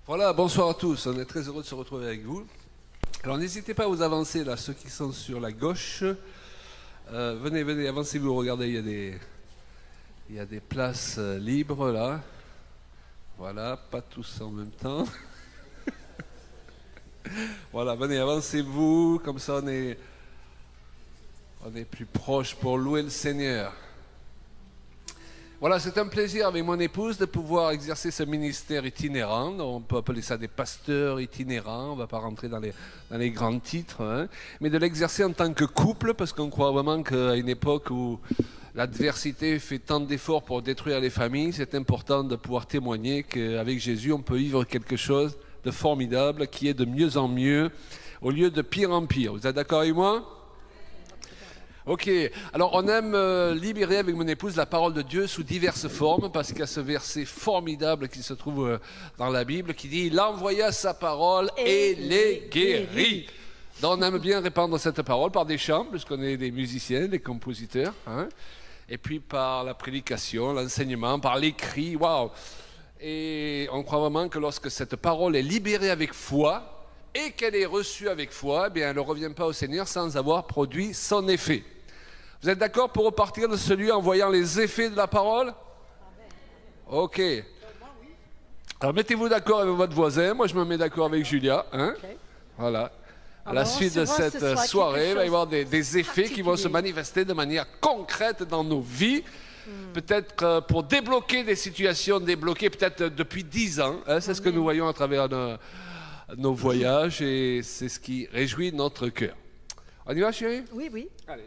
Voilà, bonsoir à tous, on est très heureux de se retrouver avec vous. Alors n'hésitez pas à vous avancer là, ceux qui sont sur la gauche. Venez, avancez-vous, regardez, il y a des places libres là. Voilà, pas tous en même temps. Voilà, venez, avancez-vous, comme ça on est plus proche pour louer le Seigneur. Voilà, c'est un plaisir avec mon épouse de pouvoir exercer ce ministère itinérant. On peut appeler ça des pasteurs itinérants, on ne va pas rentrer dans les grands titres, hein, mais de l'exercer en tant que couple, parce qu'on croit vraiment qu'à une époque où l'adversité fait tant d'efforts pour détruire les familles, c'est important de pouvoir témoigner qu'avec Jésus, on peut vivre quelque chose de formidable, qui est de mieux en mieux, au lieu de pire en pire. Vous êtes d'accord avec moi ? Ok, alors on aime libérer avec mon épouse la parole de Dieu sous diverses formes, parce qu'il y a ce verset formidable qui se trouve dans la Bible qui dit « Il envoya sa parole et les guérit ». Donc on aime bien répandre cette parole par des chants, puisqu'on est des musiciens, des compositeurs, hein, et puis par la prédication, l'enseignement, par l'écrit, waouh. Et on croit vraiment que lorsque cette parole est libérée avec foi et qu'elle est reçue avec foi, eh bien elle ne revient pas au Seigneur sans avoir produit son effet. Vous êtes d'accord pour repartir de celui en voyant les effets de la parole? Ok. Alors mettez-vous d'accord avec votre voisin. Moi je me mets d'accord avec Julia. Hein? Okay. Voilà. À la suite de cette soirée, il va y avoir des effets qui vont se manifester de manière concrète dans nos vies. Peut-être pour débloquer des situations débloquées peut-être depuis 10 ans. Hein? C'est ce que nous voyons à travers nos voyages et c'est ce qui réjouit notre cœur. On y va, chérie? Oui, oui. Allez.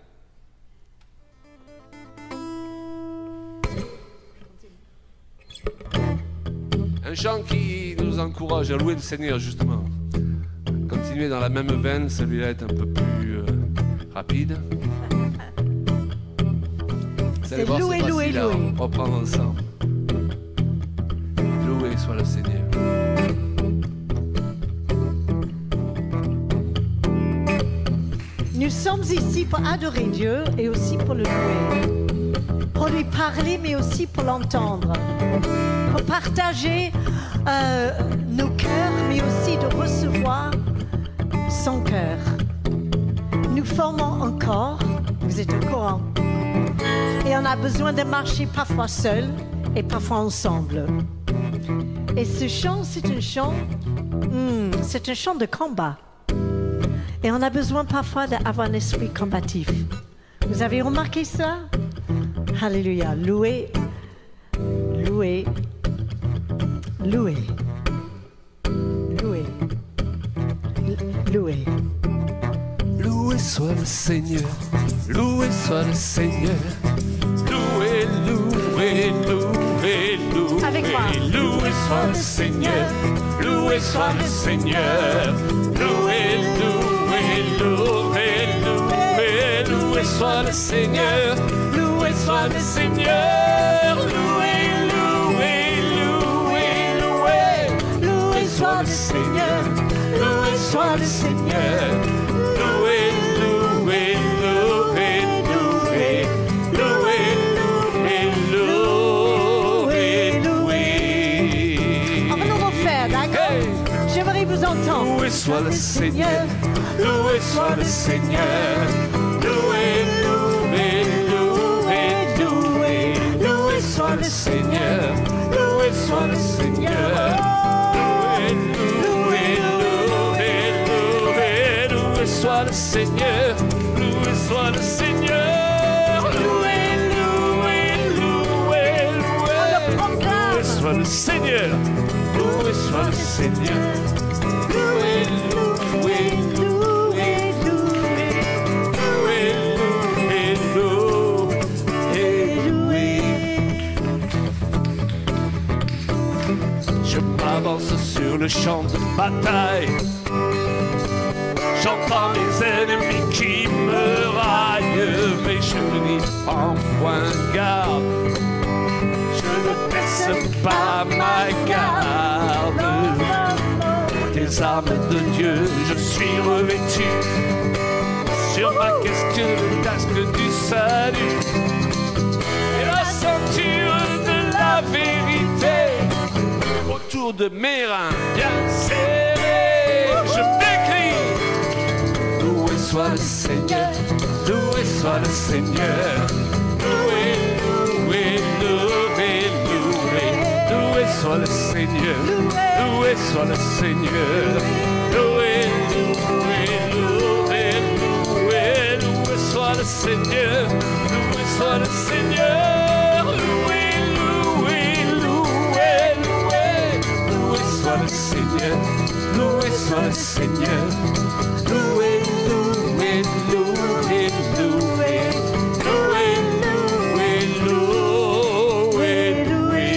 Un chant qui nous encourage à louer le Seigneur, justement. Continuez dans la même veine, celui-là est un peu plus rapide. Vous allez voir, c'est facile à reprendre ensemble. Loué soit le Seigneur. Nous sommes ici pour adorer Dieu et aussi pour le louer. Pour lui parler, mais aussi pour l'entendre. Pour partager nos cœurs, mais aussi de recevoir son cœur. Nous formons un corps, vous êtes au courant. Et on a besoin de marcher parfois seul et parfois ensemble. Et ce chant, c'est un chant de combat. Et on a besoin parfois d'avoir un esprit combatif. Vous avez remarqué ça? Alléluia. Louer, louer, louer, louer, louer. Loué soit le Seigneur, loué soit le Seigneur. Loué, loué, loué, loué. Avec moi. Loué soit le Seigneur, loué soit le Seigneur. Loué, loué, loué, loué, loué soit le Seigneur. Loué soit le Seigneur. Loué, loué, loué, loué. Loué soit le Seigneur. Loué soit le Seigneur. Loué, loué, loué, loué. Loué, loué, loué, loué. On va nous refaire, d'accord? Hey. J'aimerais vous entendre. Loué soit le Seigneur. Loué soit le Seigneur. Loué, loué, loué, loué. Loué soit le Seigneur. Loué soit le Seigneur. Loué, loué, loué, loué. Loué soit le Seigneur. Loué soit le Seigneur. Loué, loué, loué, loué. Loué soit le Seigneur. Loué soit le Seigneur. Loué, loué, loué, loué. Loué, loué, loué. Je m'avance sur le champ de bataille. J'entends mes ennemis qui me raillent, mais je n'y prends point garde. Je ne baisse pas ma garde. Des armes de Dieu, je suis revêtu. Sur ma casque, le casque du salut. Et la ceinture de la vérité. Autour autour de mes reins bien serrés. Je m'écrie. Loué soit le Seigneur, loué soit le Seigneur. Loué, loué, loué, loué. Loué soit le Seigneur, loué soit le Seigneur. Loué, loué, loué, loué. Loué soit le Seigneur, loué soit le Seigneur. Loué, loué, loué, loué. Loué soit le Seigneur, loué soit le Seigneur. Loué, loué, loué, loué. Loué, loué, loué, loué.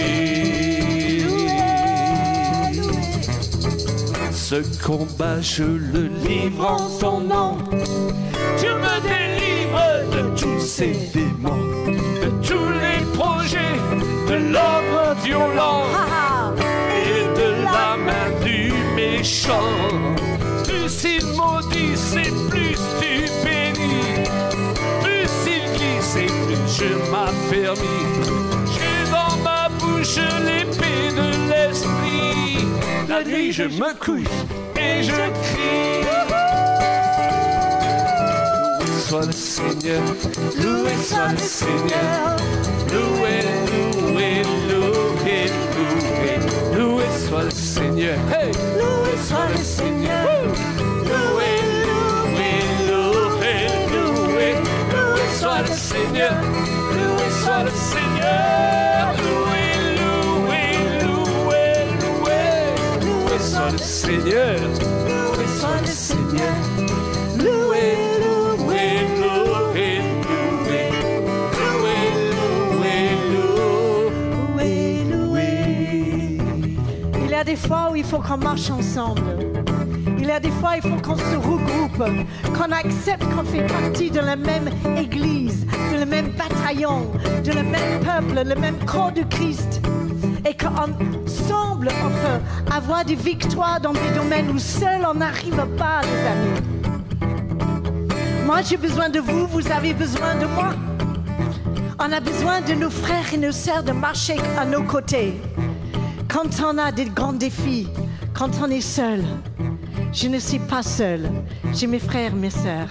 Ce combat, je le livre en ton nom. Tu me délivres de tous ces démons, de tous les projets de l'homme violent et de la main du méchant. Plus il maudit, c'est plus tu bénis. Plus il glisse et plus je m'affermis. J'ai dans ma bouche l'épée de l'esprit. La nuit je me couche et je crie. Loué soit le Seigneur, loué soit le Seigneur. Loué, loué, loué, loué. Loué soit le Seigneur, hey! Loué soit le Seigneur. Loué, loué, loué, loué. Loué soit le Seigneur, loué soit le Seigneur. Loué, loué, loué, loué. Loué soit le Seigneur, loué soit le Seigneur. Loué, loué, loué, loué. Loué, loué, loué. Il y a des fois où il faut qu'on marche ensemble. Il y a des fois où il faut qu'on se regroupe, qu'on accepte qu'on fait partie de la même église, de le même bataillon, de le même peuple, le même corps de Christ. Et qu'ensemble, on peut avoir des victoires dans des domaines où seul on n'arrive pas, les amis. Moi, j'ai besoin de vous, vous avez besoin de moi. On a besoin de nos frères et nos sœurs de marcher à nos côtés. Quand on a des grands défis, quand on est seul, je ne suis pas seule. J'ai mes frères, mes sœurs.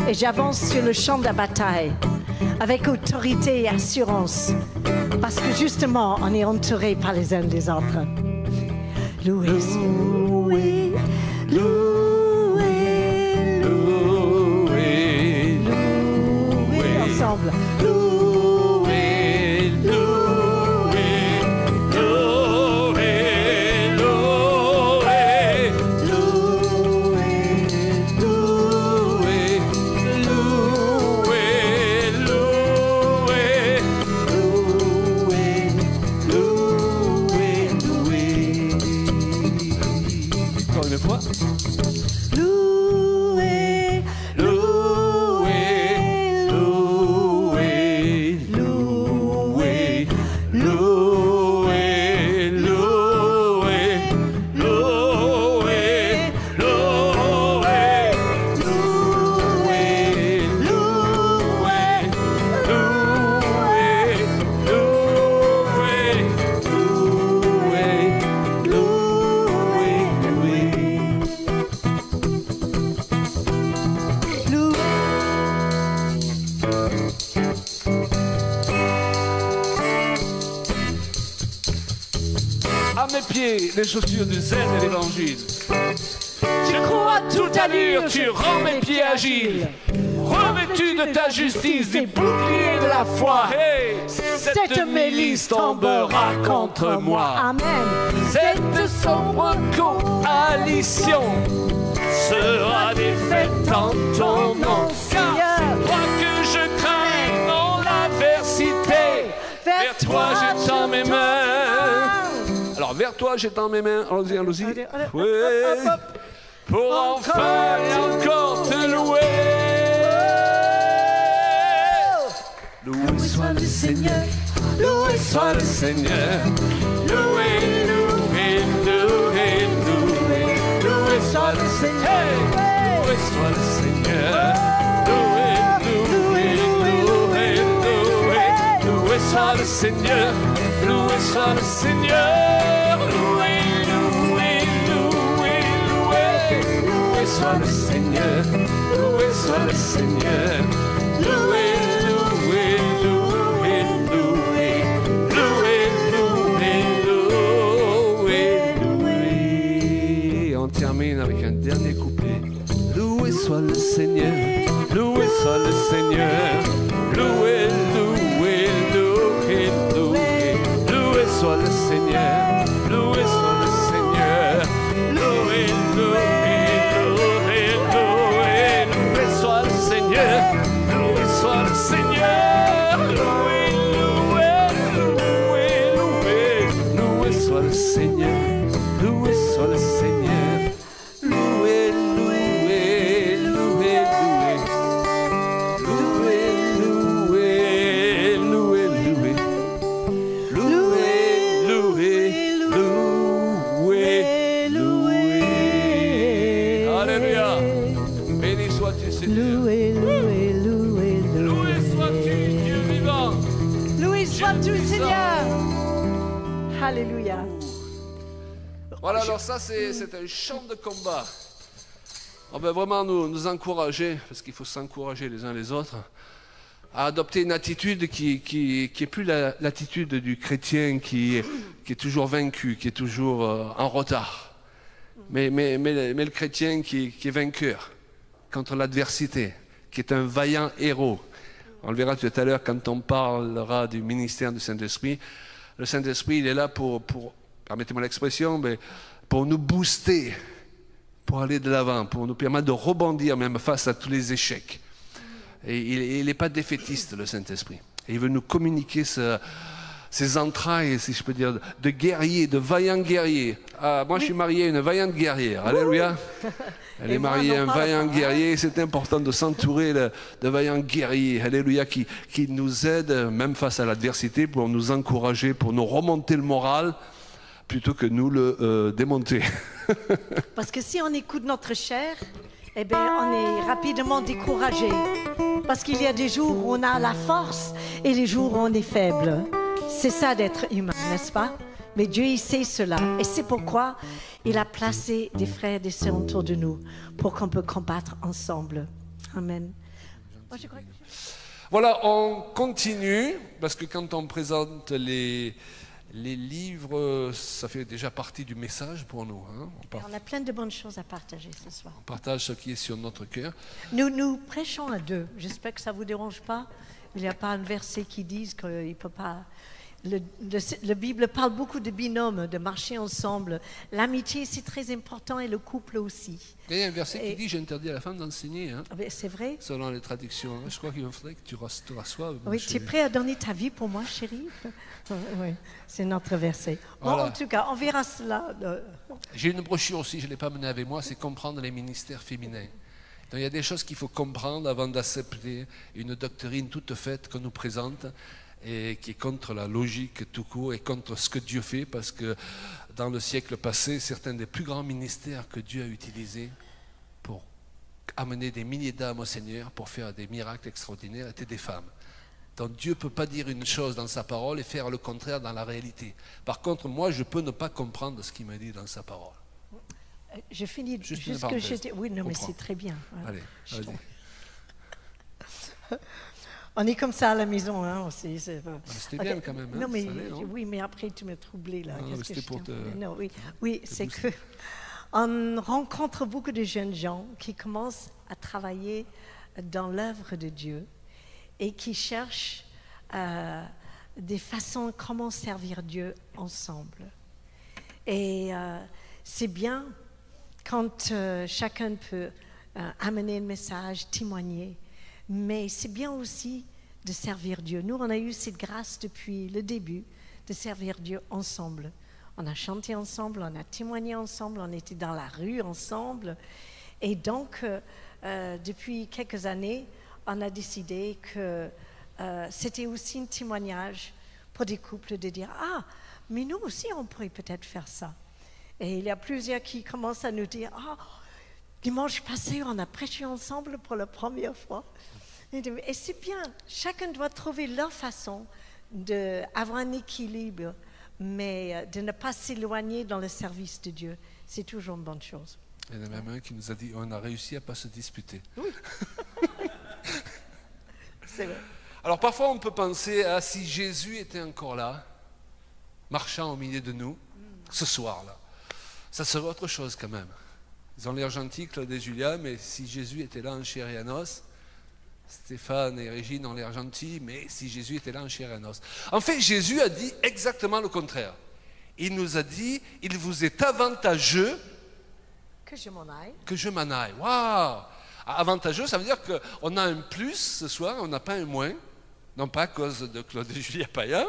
Et j'avance sur le champ de la bataille avec autorité et assurance. Parce que justement, on est entouré par les uns des autres. Loué, loué, loué, loué, loué, ensemble. Les chaussures du zen et l'évangile. Je crois à toute allure, tu rends mes pieds agiles. Revêtu de ta justice, des boucliers de la foi. Hey, cette milice tombera contre moi. Amen. Cette sombre coalition sera défaite en ton nom. Car c'est toi que je crains dans l'adversité. Vers toi j'étends mes mains. Alors vers toi j'étends mes mains. Allons-y, allons-y. Oui. Pour enfin et encore te louer. Loué soit le Seigneur, loué soit le Seigneur. Loué, loué, loué, loué. Loué soit le Seigneur, loué soit le Seigneur. Loué, loué, loué, loué. Loué soit le Seigneur, loué soit le Seigneur. Loué, loué. soit le Seigneur, loué soit le Seigneur. Loué, loué, loué, loué, loué, loué, loué, loué. On termine avec un dernier couplet. Loué soit le Seigneur, loué soit le Seigneur. Loué, loué, loué, loué, loué soit le Seigneur, loué soit le Seigneur. Loué, loué, loué, loué, loué soit le Seigneur, loué soit le Seigneur. Loué, loué, loué, loué, loué soit le Seigneur, loué soit le Seigneur. Loué, loué, loué, loué, loué, loué, loué, loué, loué, loué, loué. Alléluia. Béni sois-tu, Seigneur. Loué, loué, loué, Loué loué. sois-tu, Dieu vivant. Loué sois-tu, puissant. Seigneur. Alléluia. Voilà, alors ça, c'est un champ de combat. On va vraiment nous encourager, parce qu'il faut s'encourager les uns les autres, à adopter une attitude qui est plus l'attitude du chrétien qui est toujours vaincu, qui est toujours en retard. Mais le chrétien qui est vainqueur contre l'adversité, qui est un vaillant héros. On le verra tout à l'heure quand on parlera du ministère du Saint-Esprit. Le Saint-Esprit, il est là pour permettez-moi l'expression, mais pour nous booster, pour aller de l'avant, pour nous permettre de rebondir même face à tous les échecs. Et il n'est pas défaitiste, le Saint-Esprit. Et il veut nous communiquer ses entrailles, si je peux dire, de guerriers, de vaillants guerriers. Ah, moi, je suis marié à une vaillante guerrière. Alléluia. Elle est mariée à un vaillant guerrier. C'est important de s'entourer de vaillants guerriers. Alléluia, qui nous aident, même face à l'adversité, pour nous encourager, pour nous remonter le moral, plutôt que nous le démonter. Parce que si on écoute notre chair, eh bien, on est rapidement découragé. Parce qu'il y a des jours où on a la force et les jours où on est faible. C'est ça d'être humain, n'est-ce pas? Mais Dieu, il sait cela. Et c'est pourquoi il a placé des frères et des sœurs autour de nous pour qu'on puisse combattre ensemble. Amen. Moi, je crois que... Voilà, on continue, parce que quand on présente les livres, ça fait déjà partie du message pour nous. Hein. On a plein de bonnes choses à partager ce soir. On partage ce qui est sur notre cœur. Nous prêchons à deux. J'espère que ça ne vous dérange pas. Il n'y a pas un verset qui dise qu'il ne peut pas... La Bible parle beaucoup de binômes, de marcher ensemble. L'amitié, c'est très important, et le couple aussi. Il y a un verset qui dit « J'interdis à la femme d'enseigner hein, ». C'est vrai. Selon les traductions. Je crois qu'il faudrait que tu te rassoies. Oui, tu es prêt à donner ta vie pour moi, chérie? Oui, c'est notre verset. Bon, Voilà. en tout cas, on verra cela. J'ai une brochure aussi, je ne l'ai pas menée avec moi, c'est « Comprendre les ministères féminins ». Donc il y a des choses qu'il faut comprendre avant d'accepter une doctrine toute faite qu'on nous présente, et qui est contre la logique tout court et contre ce que Dieu fait, parce que dans le siècle passé, certains des plus grands ministères que Dieu a utilisés pour amener des milliers d'âmes au Seigneur, pour faire des miracles extraordinaires, étaient des femmes. Donc Dieu ne peut pas dire une chose dans sa parole et faire le contraire dans la réalité. Par contre, moi, je peux ne pas comprendre ce qu'il m'a dit dans sa parole. Je finis Juste une que parenthèse. j'étais... Oui, non, mais Comprends. c'est très bien. Voilà. Allez, vas-y. On est comme ça à la maison, hein, aussi. C'était bien quand même. Hein, non, mais, ça allait, non oui, mais après, tu m'as troublé, là. Non, Qu'est-ce mais que c'était je pour t'ai te- envoyé? Non, oui, c'est que on rencontre beaucoup de jeunes gens qui commencent à travailler dans l'œuvre de Dieu et qui cherchent des façons comment servir Dieu ensemble. Et c'est bien quand chacun peut amener un message, témoigner, mais c'est bien aussi de servir Dieu. Nous, on a eu cette grâce depuis le début de servir Dieu ensemble. On a chanté ensemble, on a témoigné ensemble, on était dans la rue ensemble. Et donc, depuis quelques années, on a décidé que c'était aussi un témoignage pour des couples de dire « Ah, mais nous aussi, on pourrait peut-être faire ça. » Et il y a plusieurs qui commencent à nous dire « Ah, dimanche passé, on a prêché ensemble pour la première fois. » Et c'est bien, chacun doit trouver leur façon d'avoir un équilibre, mais de ne pas s'éloigner dans le service de Dieu. C'est toujours une bonne chose. Il y en a même un qui nous a dit on a réussi à ne pas se disputer. Oui. C'est vrai. Alors parfois on peut penser à si Jésus était encore là, marchant au milieu de nous, ce soir-là. Ça serait autre chose quand même. Ils ont l'air gentils, Claude et Julia, mais si Jésus était là en chair et en os, Stéphane et Régine ont l'air gentils, mais si Jésus était là en chair et en os. En fait, Jésus a dit exactement le contraire. Il nous a dit, il vous est avantageux Que je m'en aille. que je m'en aille. Waouh! Avantageux, ça veut dire qu'on a un plus ce soir, on n'a pas un moins. Non pas à cause de Claude et Julia Payan,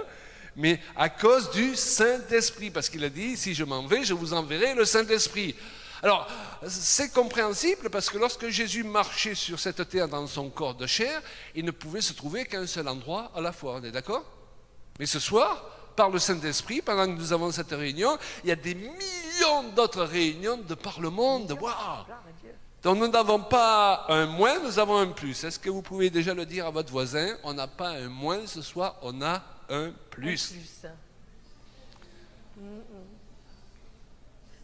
mais à cause du Saint-Esprit. Parce qu'il a dit, si je m'en vais, je vous enverrai le Saint-Esprit. Alors, c'est compréhensible parce que lorsque Jésus marchait sur cette terre dans son corps de chair, il ne pouvait se trouver qu'à un seul endroit à la fois. On est d'accord? Mais ce soir, par le Saint-Esprit, pendant que nous avons cette réunion, il y a des millions d'autres réunions de par le monde. Waouh! Donc nous n'avons pas un moins, nous avons un plus. Est-ce que vous pouvez déjà le dire à votre voisin? On n'a pas un moins ce soir, on a un plus.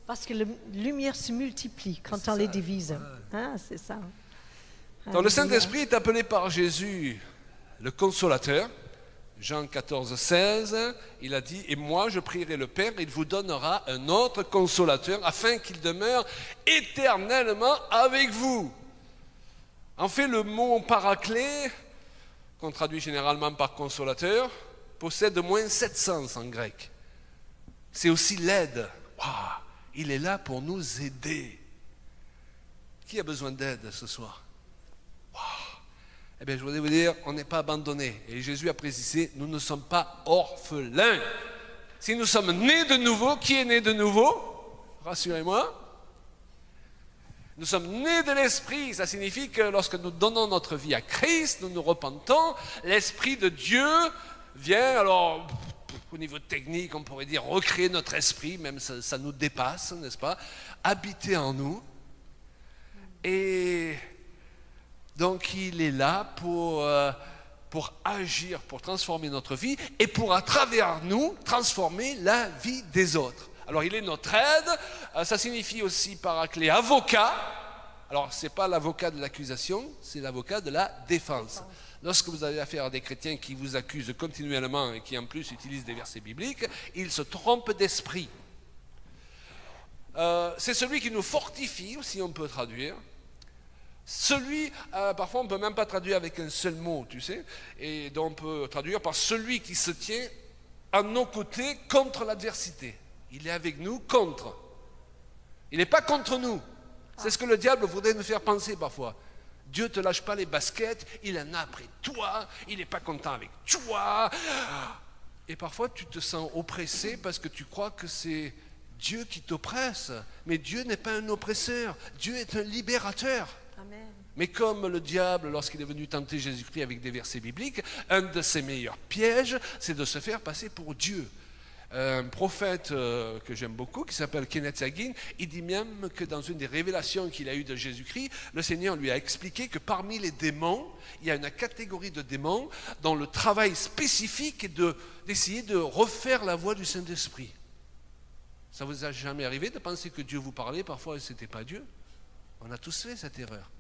Parce que la lumière se multiplie quand on les divise. Hein, c'est ça. Donc le Saint-Esprit est appelé par Jésus le consolateur. Jean 14, 16, il a dit « Et moi, je prierai le Père, il vous donnera un autre consolateur, afin qu'il demeure éternellement avec vous. » En fait, le mot « paraclet », qu'on traduit généralement par « consolateur », possède au moins 7 sens en grec. C'est aussi l'aide. Waouh, il est là pour nous aider. Qui a besoin d'aide ce soir? Waouh. Eh bien, je voudrais vous dire, on n'est pas abandonnés. Et Jésus a précisé, nous ne sommes pas orphelins. Si nous sommes nés de nouveau, qui est né de nouveau? Rassurez-moi. Nous sommes nés de l'Esprit. Ça signifie que lorsque nous donnons notre vie à Christ, nous nous repentons, l'Esprit de Dieu vient, alors, au niveau technique, on pourrait dire recréer notre esprit, même ça nous dépasse, n'est-ce pas? Habiter en nous. Et donc il est là pour agir, pour transformer notre vie et pour à travers nous transformer la vie des autres. Alors il est notre aide, ça signifie aussi paraclet avocat. Alors ce n'est pas l'avocat de l'accusation, c'est l'avocat de la défense. Lorsque vous avez affaire à des chrétiens qui vous accusent continuellement et qui en plus utilisent des versets bibliques, ils se trompent d'esprit. C'est celui qui nous fortifie, si on peut traduire. Celui, parfois on ne peut même pas traduire avec un seul mot, tu sais, et donc on peut traduire par celui qui se tient à nos côtés contre l'adversité. Il est avec nous contre. Il n'est pas contre nous. C'est ce que le diable voudrait nous faire penser parfois. Dieu ne te lâche pas les baskets, il en a après toi, il n'est pas content avec toi. Et parfois tu te sens oppressé parce que tu crois que c'est Dieu qui t'oppresse. Mais Dieu n'est pas un oppresseur, Dieu est un libérateur. Amen. Mais comme le diable, lorsqu'il est venu tenter Jésus-Christ avec des versets bibliques, un de ses meilleurs pièges, c'est de se faire passer pour Dieu. Un prophète que j'aime beaucoup, qui s'appelle Kenneth Hagin, il dit même que dans une des révélations qu'il a eues de Jésus-Christ, le Seigneur lui a expliqué que parmi les démons, il y a une catégorie de démons dont le travail spécifique est d'essayer de refaire la voix du Saint-Esprit. Ça vous a jamais arrivé de penser que Dieu vous parlait parfois et ce n'était pas Dieu? On a tous fait cette erreur.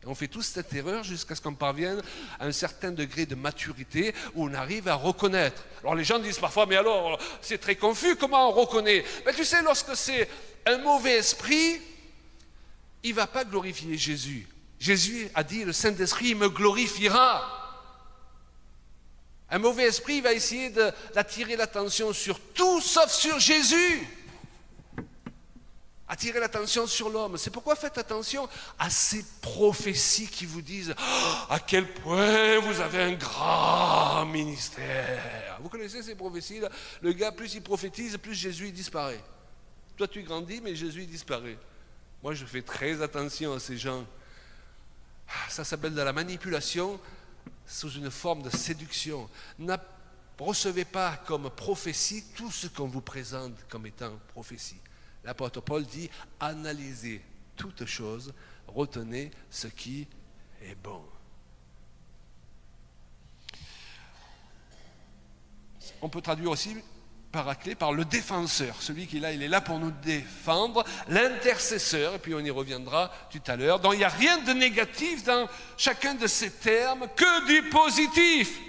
Et on fait tous cette erreur jusqu'à ce qu'on parvienne à un certain degré de maturité où on arrive à reconnaître. Alors les gens disent parfois, mais alors c'est très confus, comment on reconnaît? Mais tu sais, lorsque c'est un mauvais esprit, il ne va pas glorifier Jésus. Jésus a dit, le Saint-Esprit me glorifiera. Un mauvais esprit va essayer d'attirer l'attention sur tout sauf sur Jésus. Attirer l'attention sur l'homme. C'est pourquoi faites attention à ces prophéties qui vous disent à quel point vous avez un grand ministère. Vous connaissez ces prophéties-là? Le gars, plus il prophétise, plus Jésus disparaît. Toi, tu grandis, mais Jésus disparaît. Moi, je fais très attention à ces gens. Ça s'appelle de la manipulation sous une forme de séduction. Ne recevez pas comme prophétie tout ce qu'on vous présente comme étant prophétie. L'apôtre Paul dit, analysez toutes choses, retenez ce qui est bon. On peut traduire aussi paraclet, par le défenseur. Celui qui est là, il est là pour nous défendre, l'intercesseur, et puis on y reviendra tout à l'heure. Donc il n'y a rien de négatif dans chacun de ces termes, que du positif.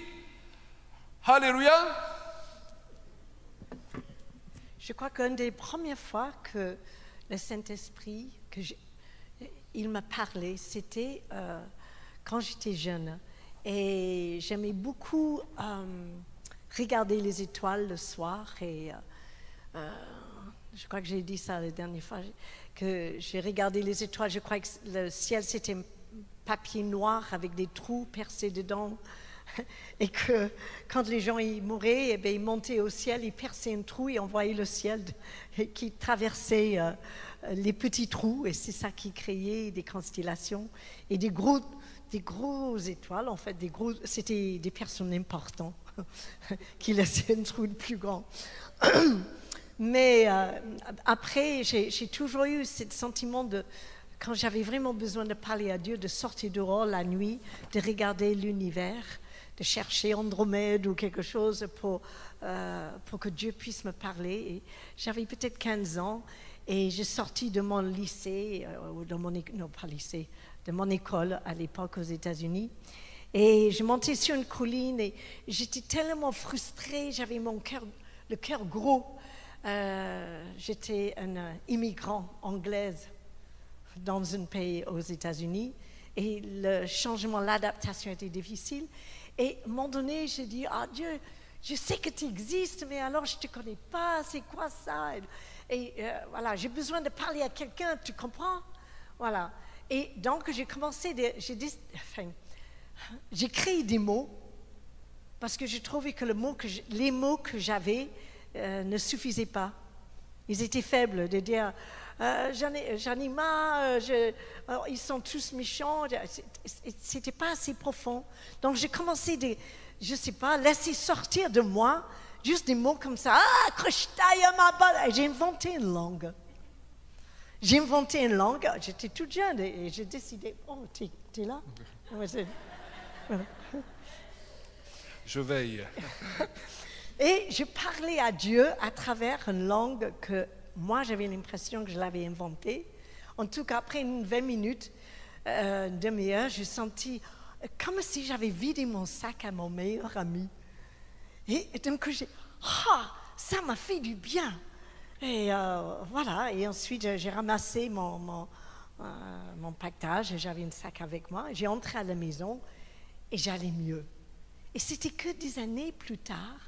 Alléluia. Je crois qu'une des premières fois que le Saint-Esprit, il m'a parlé, c'était quand j'étais jeune. Et j'aimais beaucoup regarder les étoiles le soir. Et je crois que j'ai dit ça la dernière fois, que j'ai regardé les étoiles. Je crois que le ciel, c'était un papier noir avec des trous percés dedans. Et que quand les gens y mouraient, eh bien, ils montaient au ciel, ils perçaient un trou et on voyait le ciel qui traversait les petits trous. Et c'est ça qui créait des constellations et des gros étoiles. En fait, c'était des personnes importantes qui laissaient un trou plus grand. Mais après, j'ai toujours eu ce sentiment de, quand j'avais vraiment besoin de parler à Dieu, de sortir dehors la nuit, de regarder l'univers, de chercher Andromède ou quelque chose pour que Dieu puisse me parler. Et j'avais peut-être 15 ans et j'ai sorti de mon lycée, de mon école à l'époque aux États-Unis. Et je montais sur une colline et j'étais tellement frustrée, j'avais le cœur gros. J'étais une immigrante anglaise dans un pays aux États-Unis et le changement, l'adaptation était difficile. Et à un moment donné, j'ai dit, Dieu, je sais que tu existes, mais alors je ne te connais pas, c'est quoi ça? Et voilà, j'ai besoin de parler à quelqu'un, tu comprends? Voilà. Et donc, j'ai commencé, j'ai créé des mots, parce que je trouvais que les mots que j'avais ne suffisaient pas. Ils étaient faibles, de dire, j'en ai marre, ils sont tous méchants. C'était pas assez profond. Donc j'ai commencé je sais pas, laisser sortir de moi juste des mots comme ça. J'ai inventé une langue. J'étais toute jeune et j'ai décidé, t'es là? Je veille. Et je parlais à Dieu à travers une langue que moi, j'avais l'impression que je l'avais inventée. En tout cas, après 20 minutes, une demi-heure, j'ai senti comme si j'avais vidé mon sac à mon meilleur ami. Et donc, ça m'a fait du bien. Et voilà. Et ensuite, j'ai ramassé mon pactage. J'avais un sac avec moi. J'ai entré à la maison et j'allais mieux. Et c'était que des années plus tard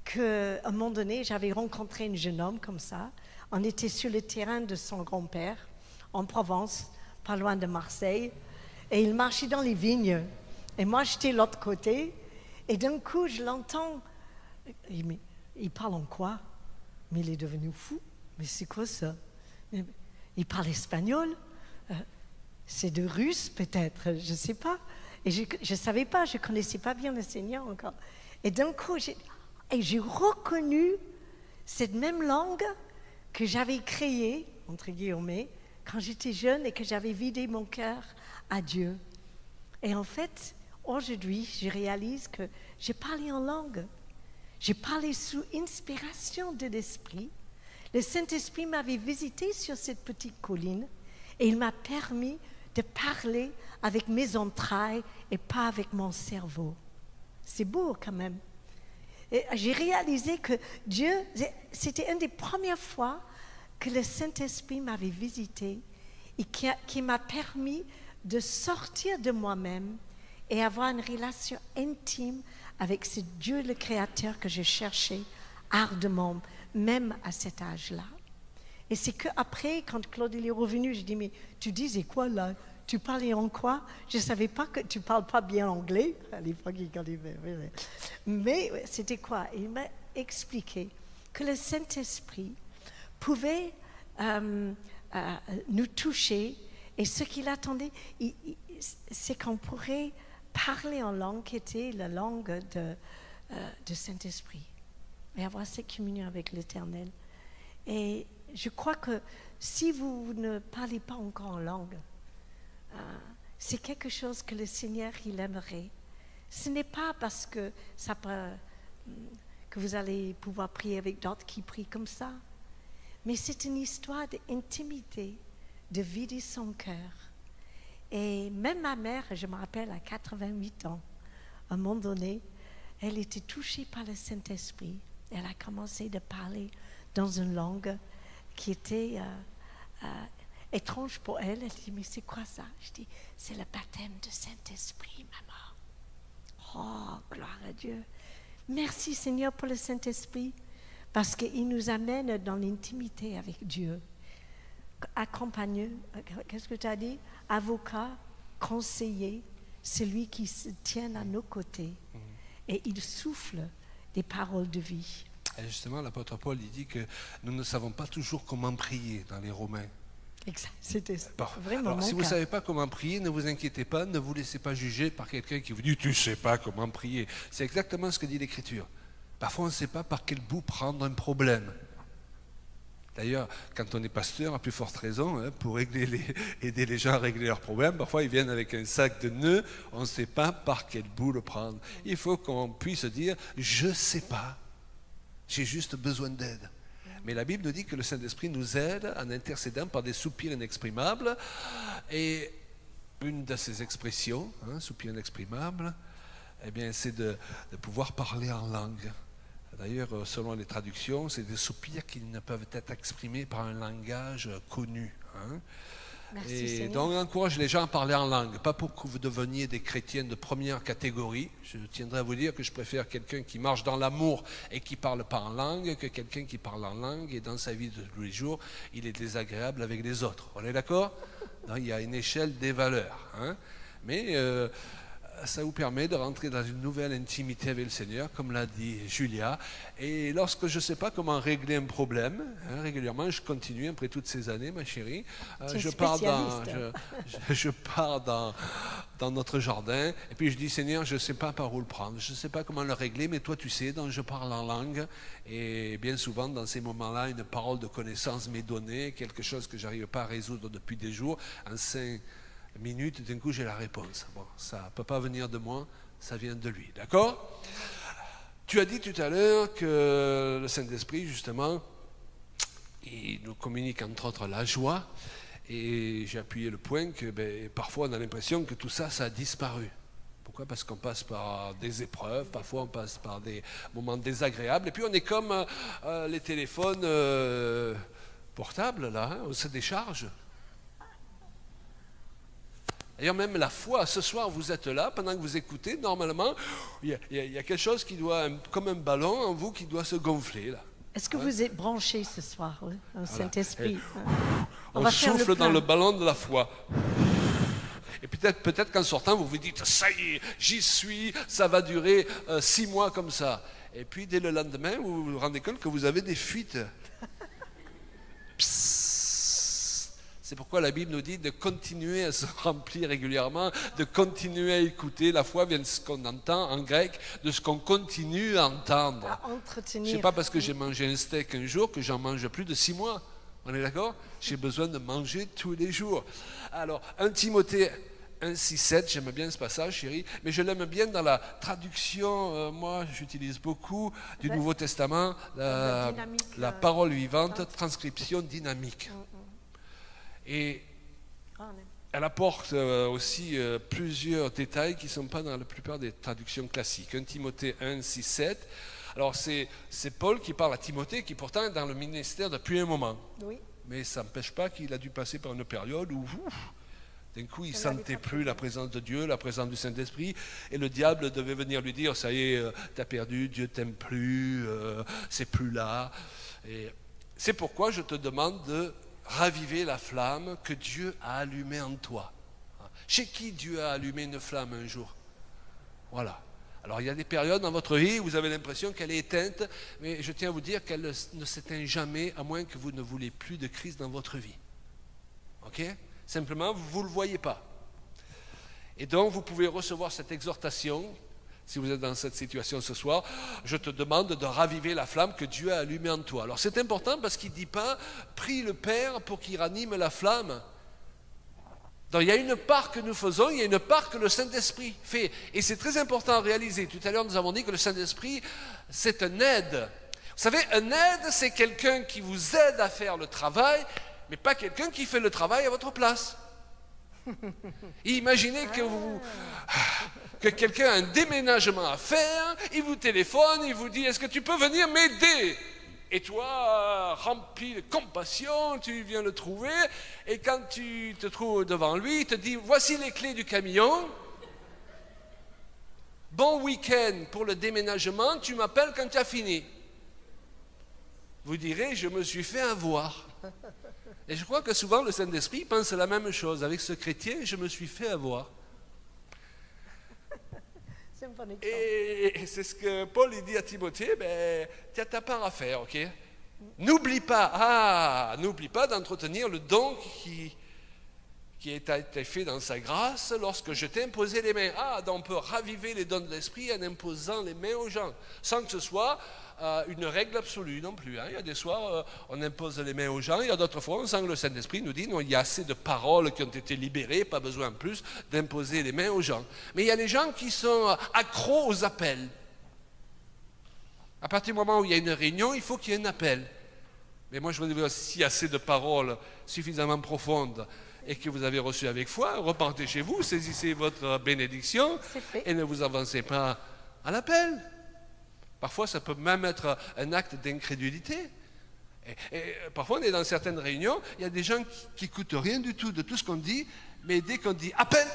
qu'à un moment donné, j'avais rencontré un jeune homme comme ça. On était sur le terrain de son grand-père, en Provence, pas loin de Marseille. Et il marchait dans les vignes. Et moi, j'étais de l'autre côté. Et d'un coup, je l'entends. Il parle en quoi? Mais il est devenu fou. Mais c'est quoi ça? Il parle espagnol? C'est de russe peut-être, je ne sais pas. Et je ne savais pas, je ne connaissais pas bien le Seigneur encore. Et d'un coup, j'ai reconnu cette même langue que j'avais créée, entre guillemets, quand j'étais jeune et que j'avais vidé mon cœur à Dieu. Et en fait, aujourd'hui, je réalise que j'ai parlé en langue. J'ai parlé sous inspiration de l'Esprit. Le Saint-Esprit m'avait visité sur cette petite colline et il m'a permis de parler avec mes entrailles et pas avec mon cerveau. C'est beau quand même. Et j'ai réalisé que Dieu, c'était une des premières fois que le Saint-Esprit m'avait visité et qui m'a permis de sortir de moi-même et avoir une relation intime avec ce Dieu le Créateur que je cherchais ardemment, même à cet âge-là. Et c'est qu'après, quand Claude est revenu, je dis, mais tu disais quoi là? Tu parlais en quoi? Je ne savais pas que tu ne parles pas bien anglais. À l'époque, mais c'était quoi? Il m'a expliqué que le Saint-Esprit pouvait nous toucher. Et ce qu'il attendait, c'est qu'on pourrait parler en langue qui était la langue de Saint-Esprit. Et avoir cette communion avec l'Éternel. Et je crois que si vous ne parlez pas encore en langue, c'est quelque chose que le Seigneur, il aimerait. Ce n'est pas parce que que vous allez pouvoir prier avec d'autres qui prient comme ça. Mais c'est une histoire d'intimité, de vider son cœur. Et même ma mère, je me rappelle, à 88 ans, à un moment donné, elle était touchée par le Saint-Esprit. Elle a commencé à parler dans une langue qui était étrange pour elle. Elle dit, mais c'est quoi ça? Je dis, c'est le baptême du Saint-Esprit, maman. Oh, gloire à Dieu. Merci Seigneur pour le Saint-Esprit, parce qu'il nous amène dans l'intimité avec Dieu. Accompagneux, qu'est-ce que tu as dit? Avocat, conseiller, celui qui se tient à nos côtés. Et il souffle des paroles de vie. Et justement, l'apôtre Paul, il dit que nous ne savons pas toujours comment prier dans les Romains. Exact, c'était vraiment Alors, mon si vous ne cas. savez pas comment prier, ne vous inquiétez pas, ne vous laissez pas juger par quelqu'un qui vous dit « tu ne sais pas comment prier ». C'est exactement ce que dit l'Écriture. Parfois, on ne sait pas par quel bout prendre un problème. D'ailleurs, quand on est pasteur, à plus forte raison, hein, pour aider les gens à régler leurs problèmes, parfois ils viennent avec un sac de nœuds, on ne sait pas par quel bout le prendre. Il faut qu'on puisse dire « je ne sais pas, j'ai juste besoin d'aide ». Mais la Bible nous dit que le Saint-Esprit nous aide en intercédant par des soupirs inexprimables. Et une de ces expressions, soupir inexprimable, eh bien, c'est de pouvoir parler en langue. D'ailleurs, selon les traductions, c'est des soupirs qui ne peuvent être exprimés par un langage connu. Merci, Et Seigneur. donc, on encourage les gens à parler en langue, pas pour que vous deveniez des chrétiens de première catégorie. Je tiendrai à vous dire que je préfère quelqu'un qui marche dans l'amour et qui ne parle pas en langue que quelqu'un qui parle en langue et dans sa vie de tous les jours, il est désagréable avec les autres. On est d'accord? Donc, il y a une échelle des valeurs. Mais ça vous permet de rentrer dans une nouvelle intimité avec le Seigneur, comme l'a dit Julia. Et lorsque je ne sais pas comment régler un problème, régulièrement, je continue, après toutes ces années, ma chérie, je pars dans notre jardin, et puis je dis, Seigneur, je ne sais pas par où le prendre, je ne sais pas comment le régler, mais toi tu sais, donc je parle en langue, et bien souvent, dans ces moments-là, une parole de connaissance m'est donnée, quelque chose que je n'arrive pas à résoudre depuis des jours, en 5 minutes, d'un coup j'ai la réponse. Bon, ça ne peut pas venir de moi, ça vient de lui, d'accord? Tu as dit tout à l'heure que le Saint-Esprit, justement, il nous communique entre autres la joie, et j'ai appuyé le point que parfois on a l'impression que tout ça, ça a disparu. Pourquoi? Parce qu'on passe par des épreuves, parfois on passe par des moments désagréables, et puis on est comme les téléphones portables, là, on se décharge. D'ailleurs, même la foi, ce soir, vous êtes là, pendant que vous écoutez, normalement, il y a quelque chose qui doit, comme un ballon en vous, qui doit se gonfler, là. Est-ce que vous êtes branchés ce soir, oui, au Saint-Esprit? On souffle dans le ballon de la foi. Et peut-être qu'en sortant, vous vous dites, ça y est, j'y suis, ça va durer 6 mois comme ça. Et puis, dès le lendemain, vous vous rendez compte que vous avez des fuites. C'est pourquoi la Bible nous dit de continuer à se remplir régulièrement, de continuer à écouter. La foi vient de ce qu'on entend en grec, de ce qu'on continue à entendre. À entretenir. Ce n'est pas parce que j'ai mangé un steak un jour que j'en mange plus de 6 mois. On est d'accord? J'ai besoin de manger tous les jours. Alors, 1 Timothée 1, 6, 7, j'aime bien ce passage, chérie, mais je l'aime bien dans la traduction, moi j'utilise beaucoup, du Nouveau Testament, la parole vivante, transcription dynamique. Et elle apporte aussi plusieurs détails qui ne sont pas dans la plupart des traductions classiques. 1 Timothée 1, 6, 7. Alors c'est Paul qui parle à Timothée, qui pourtant est dans le ministère depuis un moment. Oui. Mais ça n'empêche pas qu'il a dû passer par une période où d'un coup il ne sentait plus la présence de Dieu, la présence du Saint-Esprit, et le diable devait venir lui dire, ça y est, t'as perdu, Dieu t'aime plus, c'est plus là. Et c'est pourquoi je te demande de raviver la flamme que Dieu a allumée en toi. Chez qui Dieu a allumé une flamme un jour? Voilà. Alors il y a des périodes dans votre vie où vous avez l'impression qu'elle est éteinte, mais je tiens à vous dire qu'elle ne s'éteint jamais, à moins que vous ne voulez plus de Christ dans votre vie. Ok? Simplement, vous ne le voyez pas. Et donc, vous pouvez recevoir cette exhortation, si vous êtes dans cette situation ce soir, je te demande de raviver la flamme que Dieu a allumée en toi. Alors c'est important parce qu'il ne dit pas, prie le Père pour qu'il ranime la flamme. Donc il y a une part que nous faisons, il y a une part que le Saint-Esprit fait. Et c'est très important à réaliser. Tout à l'heure, nous avons dit que le Saint-Esprit, c'est un aide. Vous savez, un aide, c'est quelqu'un qui vous aide à faire le travail, mais pas quelqu'un qui fait le travail à votre place. Imaginez que quelqu'un a un déménagement à faire, il vous téléphone, il vous dit « Est-ce que tu peux venir m'aider ?» Et toi, rempli de compassion, tu viens le trouver, et quand tu te trouves devant lui, il te dit « Voici les clés du camion, bon week-end pour le déménagement, tu m'appelles quand tu as fini. » Vous direz « Je me suis fait avoir. » Et je crois que souvent le Saint-Esprit pense la même chose. Avec ce chrétien, je me suis fait avoir. Et c'est ce que Paul il dit à Timothée, ben, tu as ta part à faire, ok? N'oublie pas d'entretenir le don qui a été fait dans sa grâce lorsque je t'ai imposé les mains. Donc on peut raviver les dons de l'Esprit en imposant les mains aux gens, sans que ce soit une règle absolue non plus. Il y a des soirs, on impose les mains aux gens, il y a d'autres fois, on sent que le Saint-Esprit nous dit, non, il y a assez de paroles qui ont été libérées, pas besoin en plus d'imposer les mains aux gens. Mais il y a des gens qui sont accros aux appels. À partir du moment où il y a une réunion, il faut qu'il y ait un appel. Mais moi, je vous dis, s'il y a assez de paroles suffisamment profondes et que vous avez reçu avec foi, repartez chez vous, saisissez votre bénédiction et ne vous avancez pas à l'appel. Parfois, ça peut même être un acte d'incrédulité. Et parfois, on est dans certaines réunions, il y a des gens qui n'écoutent rien du tout de tout ce qu'on dit, mais dès qu'on dit appel,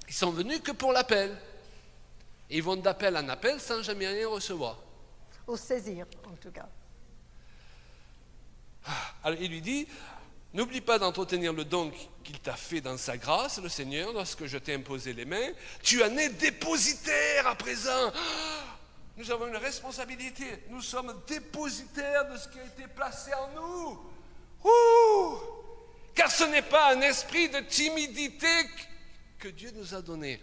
ils sont venus que pour l'appel. Et ils vont d'appel en appel sans jamais rien recevoir. Au saisir, en tout cas. Alors, il lui dit, n'oublie pas d'entretenir le don qu'il t'a fait dans sa grâce, le Seigneur, lorsque je t'ai imposé les mains. Tu en es dépositaire à présent. Nous avons une responsabilité. Nous sommes dépositaires de ce qui a été placé en nous. Car ce n'est pas un esprit de timidité que Dieu nous a donné.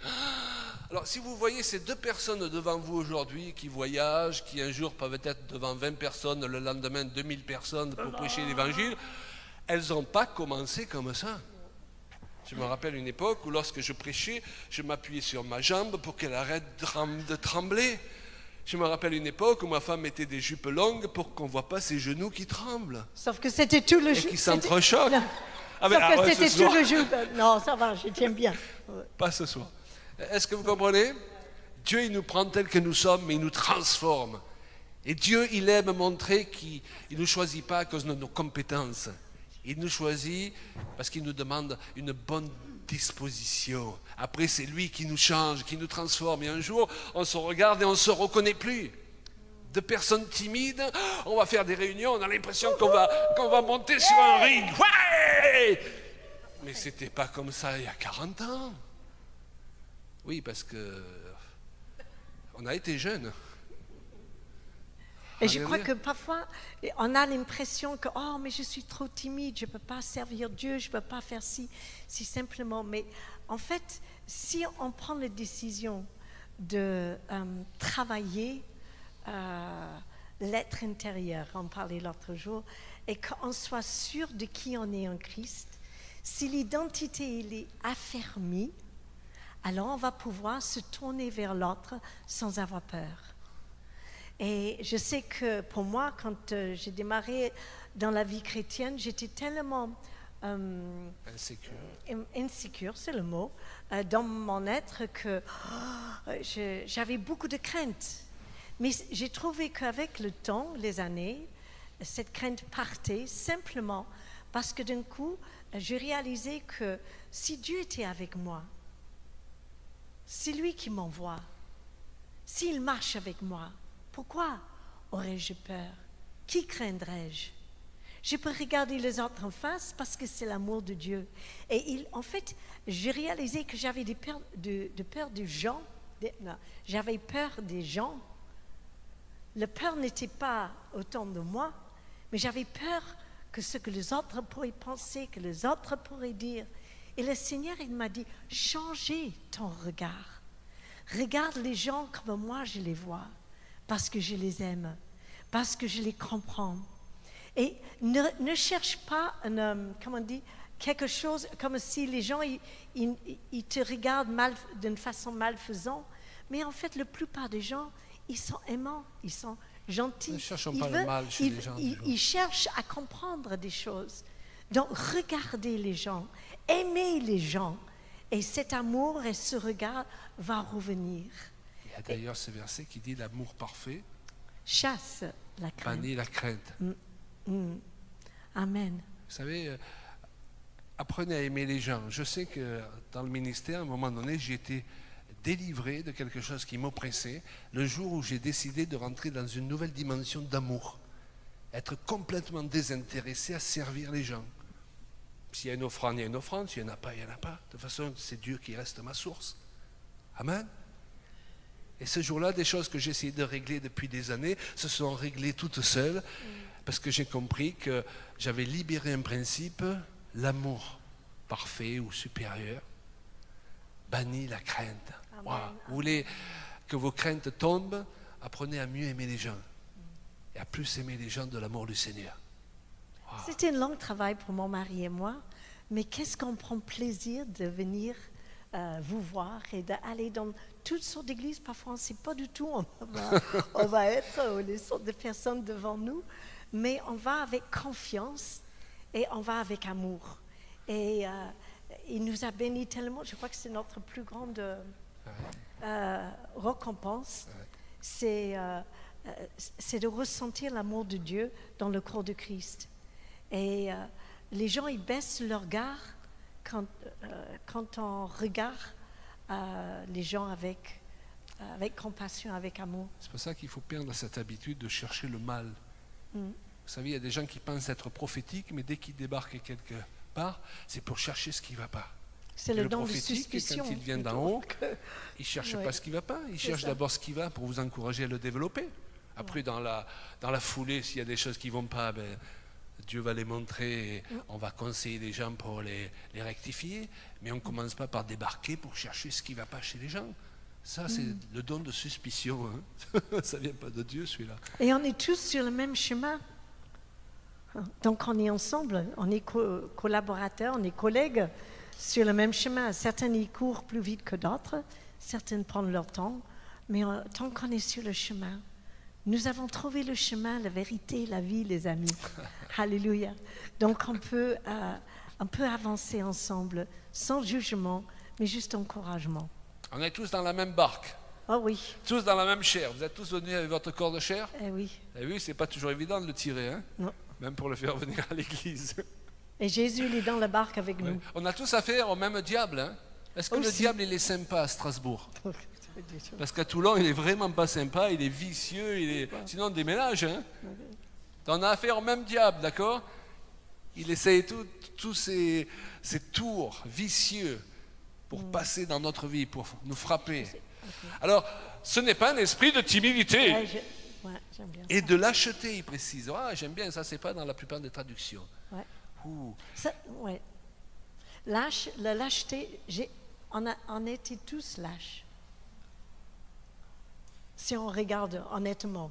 Alors, si vous voyez ces deux personnes devant vous aujourd'hui qui voyagent, qui un jour peuvent être devant 20 personnes, le lendemain 2000 personnes pour prêcher l'évangile, elles n'ont pas commencé comme ça. Je me rappelle une époque où lorsque je prêchais, je m'appuyais sur ma jambe pour qu'elle arrête de trembler. Je me rappelle une époque où ma femme mettait des jupes longues pour qu'on ne voit pas ses genoux qui tremblent. Sauf que c'était tout le jour. Et qui s'entrechoquent. Sauf que c'était tout le jour. Non, ça va, je tiens bien. Pas ce soir. Est-ce que vous comprenez? Dieu, il nous prend tel que nous sommes, mais il nous transforme. Et Dieu, il aime montrer qu'il ne nous choisit pas à cause de nos compétences. Il nous choisit parce qu'il nous demande une bonne disposition. Après, c'est lui qui nous change, qui nous transforme. Et un jour, on se regarde et on ne se reconnaît plus. De personnes timides, on va faire des réunions, on a l'impression qu'on va monter sur un ring. Ouais! Mais c'était pas comme ça il y a 40 ans. Oui, parce que on a été jeunes. Et je crois que parfois, on a l'impression que « Oh, mais je suis trop timide, je ne peux pas servir Dieu, je ne peux pas faire ci simplement. » Mais en fait, si on prend la décision de travailler l'être intérieur, on parlait l'autre jour, et qu'on soit sûr de qui on est en Christ, si l'identité elle est affermie, alors on va pouvoir se tourner vers l'autre sans avoir peur. Et je sais que pour moi, quand j'ai démarré dans la vie chrétienne, j'étais tellement insécure, c'est le mot, dans mon être que j'avais beaucoup de crainte. Mais j'ai trouvé qu'avec le temps, les années, cette crainte partait simplement parce que d'un coup, j'ai réalisé que si Dieu était avec moi, c'est lui qui m'envoie. S'il marche avec moi, pourquoi aurais-je peur? Qui craindrais-je? Je peux regarder les autres en face parce que c'est l'amour de Dieu. Et en fait, j'ai réalisé que j'avais peur des gens. J'avais peur des gens. La peur n'était pas autant de moi, mais j'avais peur que ce que les autres pourraient penser, que les autres pourraient dire. Et le Seigneur, il m'a dit, changez ton regard. Regarde les gens comme moi je les vois, parce que je les aime, parce que je les comprends. Et ne cherche pas, comment on dit, quelque chose comme si les gens ils te regardent mal, d'une façon malfaisante. Mais en fait, la plupart des gens, ils sont aimants, ils sont gentils. Ne cherchons pas le mal chez les gens. Ils cherchent à comprendre des choses. Donc, regardez les gens, aimez les gens. Et cet amour et ce regard va revenir. Il y a d'ailleurs ce verset qui dit l'amour parfait Chasse la crainte. bannit la crainte. Amen. Vous savez, apprenez à aimer les gens. Je sais que dans le ministère, à un moment donné, j'ai été délivré de quelque chose qui m'oppressait le jour où j'ai décidé de rentrer dans une nouvelle dimension d'amour. Être complètement désintéressé à servir les gens. S'il y a une offrande, il y a une offrande. S'il n'y en a pas, il n'y en a pas. De toute façon, c'est Dieu qui reste ma source. Amen. Et ce jour-là, des choses que j'ai essayé de régler depuis des années se sont réglées toutes seules parce que j'ai compris que j'avais libéré un principe, l'amour parfait ou supérieur bannit la crainte. Wow. Vous voulez que vos craintes tombent, apprenez à mieux aimer les gens et à plus aimer les gens de l'amour du Seigneur. Wow. C'était un long travail pour mon mari et moi, mais qu'est-ce qu'on prend plaisir de venir vous voir et d'aller dans toutes sortes d'églises. Parfois, on ne sait pas du tout où on va être, les sortes de personnes devant nous, mais on va avec confiance et on va avec amour. Et il nous a bénis tellement. Je crois que c'est notre plus grande récompense. C'est de ressentir l'amour de Dieu dans le corps de Christ. Et les gens, ils baissent leur regard quand on regarde les gens avec compassion, avec amour. C'est pour ça qu'il faut perdre cette habitude de chercher le mal. Vous savez, il y a des gens qui pensent être prophétiques, mais dès qu'ils débarquent quelque part, c'est pour chercher ce qui ne va pas. C'est le don de suspicion. Quand il vient d'en haut, il ne cherche pas ce qui ne va pas, il cherche d'abord ce qui va pour vous encourager à le développer. Après, dans la foulée, s'il y a des choses qui ne vont pas, ben, Dieu va les montrer et on va conseiller les gens pour les rectifier. Mais on ne commence pas par débarquer pour chercher ce qui ne va pas chez les gens. Ça, c'est le don de suspicion. Hein. Ça ne vient pas de Dieu, celui-là. Et on est tous sur le même chemin. Donc, on est ensemble, on est collaborateurs, on est collègues sur le même chemin. Certains y courent plus vite que d'autres, certains prennent leur temps. Mais tant qu'on est sur le chemin, nous avons trouvé le chemin, la vérité, la vie, les amis. Alléluia. Donc, on peut avancer ensemble, sans jugement, mais juste encouragement. On est tous dans la même barque. Oh oui. Tous dans la même chair. Vous êtes tous venus avec votre corps de chair. Eh oui. Et oui, c'est pas toujours évident de le tirer, hein. Non. Même pour le faire venir à l'église. Et Jésus, il est dans la barque avec nous. On a tous affaire au même diable. Hein. Est-ce que le diable, il est sympa à Strasbourg? Parce qu'à Toulon, il est vraiment pas sympa, il est vicieux, sinon on déménage. Hein. On a affaire au même diable, d'accord? Il essaye tous ces tours vicieux pour passer dans notre vie, pour nous frapper. Alors, ce n'est pas un esprit de timidité. J'aime bien et de lâcheté, il précise. Ah, j'aime bien, ça c'est pas dans la plupart des traductions. La lâcheté, on était tous lâches. Si on regarde honnêtement.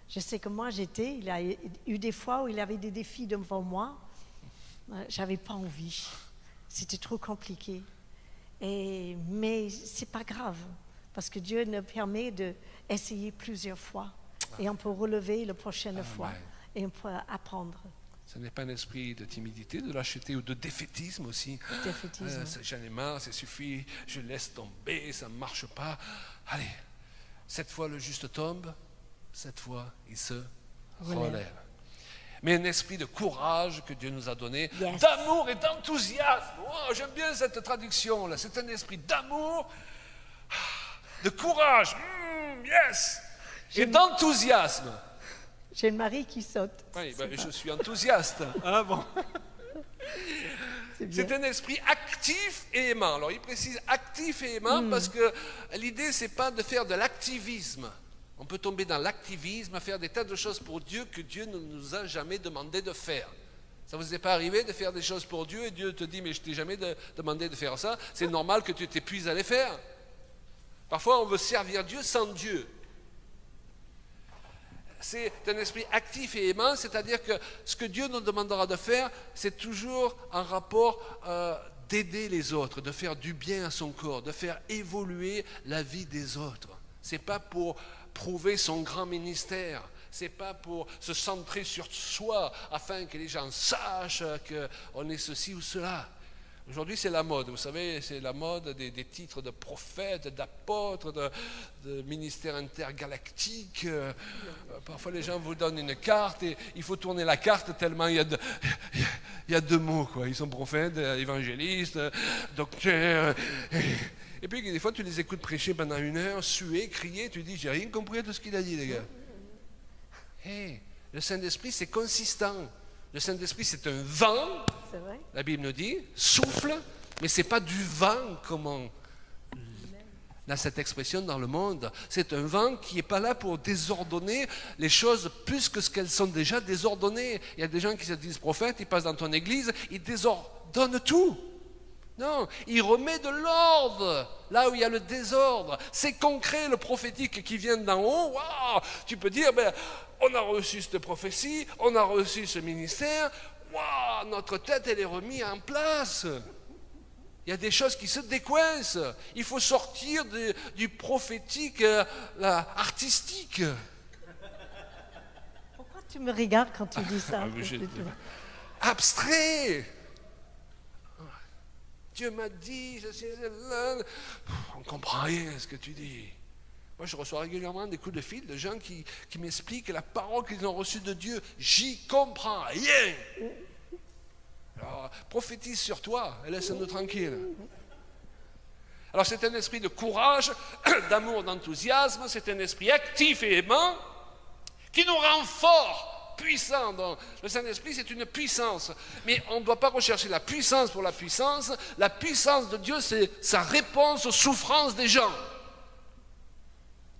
Je sais que moi il y a eu des fois où il y avait des défis devant moi. J'avais pas envie. C'était trop compliqué. Mais c'est pas grave, parce que Dieu nous permet d'essayer plusieurs fois. Et on peut relever la prochaine fois. Et on peut apprendre. Ce n'est pas un esprit de timidité, de lâcheté ou de défaitisme aussi. J'en ai marre, ça suffit, je laisse tomber, ça ne marche pas. Allez, cette fois le juste tombe, cette fois il se relève. Mais un esprit de courage que Dieu nous a donné, d'amour et d'enthousiasme. Oh, j'aime bien cette traduction-là. C'est un esprit d'amour, de courage, yes, et d'enthousiasme. J'ai le mari qui saute. Oui, je suis enthousiaste. Ah, bon. C'est un esprit actif et aimant. Alors, il précise actif et aimant parce que l'idée, c'est pas de faire de l'activisme. On peut tomber dans l'activisme, à faire des tas de choses pour Dieu que Dieu ne nous a jamais demandé de faire. Ça ne vous est pas arrivé de faire des choses pour Dieu et Dieu te dit, mais je ne t'ai jamais demandé de faire ça. C'est normal que tu t'épuises à les faire. Parfois, on veut servir Dieu sans Dieu. c'est un esprit actif et aimant, c'est-à-dire que ce que Dieu nous demandera de faire, c'est toujours en rapport d'aider les autres, de faire du bien à son corps, de faire évoluer la vie des autres. Ce n'est pas pour prouver son grand ministère, ce n'est pas pour se centrer sur soi afin que les gens sachent qu'on est ceci ou cela. Aujourd'hui, c'est la mode, vous savez, c'est la mode des titres de prophètes, d'apôtres, de ministères intergalactiques. Parfois, les gens vous donnent une carte et il faut tourner la carte tellement il y a deux mots, quoi. Ils sont prophètes, évangélistes, docteurs. Et puis, des fois, tu les écoutes prêcher pendant 1 heure, suer, crier, tu dis, j'ai rien compris à tout ce qu'il a dit, les gars. Hey, le Saint-Esprit, c'est consistant. Le Saint-Esprit, c'est un vent, la Bible nous dit, souffle, mais ce n'est pas du vent comme on a cette expression dans le monde. C'est un vent qui n'est pas là pour désordonner les choses plus que ce qu'elles sont déjà désordonnées. Il y a des gens qui se disent prophètes, ils passent dans ton église, ils désordonnent tout. Non, il remet de l'ordre là où il y a le désordre. C'est concret, le prophétique qui vient d'en haut. Wow, tu peux dire, on a reçu cette prophétie, on a reçu ce ministère. Wow, notre tête, elle est remise en place. Il y a des choses qui se décoincent. Il faut sortir du prophétique artistique. Pourquoi tu me regardes quand tu dis ça? Abstrait. Dieu m'a dit, on ne comprend rien à ce que tu dis. Moi, je reçois régulièrement des coups de fil de gens qui m'expliquent la parole qu'ils ont reçue de Dieu. J'y comprends rien. Alors, prophétise sur toi et laisse-nous tranquilles. Alors, c'est un esprit de courage, d'amour, d'enthousiasme. C'est un esprit actif et aimant qui nous rend forts. Puissant. Donc, le Saint-Esprit, c'est une puissance. Mais on ne doit pas rechercher la puissance pour la puissance. La puissance de Dieu, c'est sa réponse aux souffrances des gens.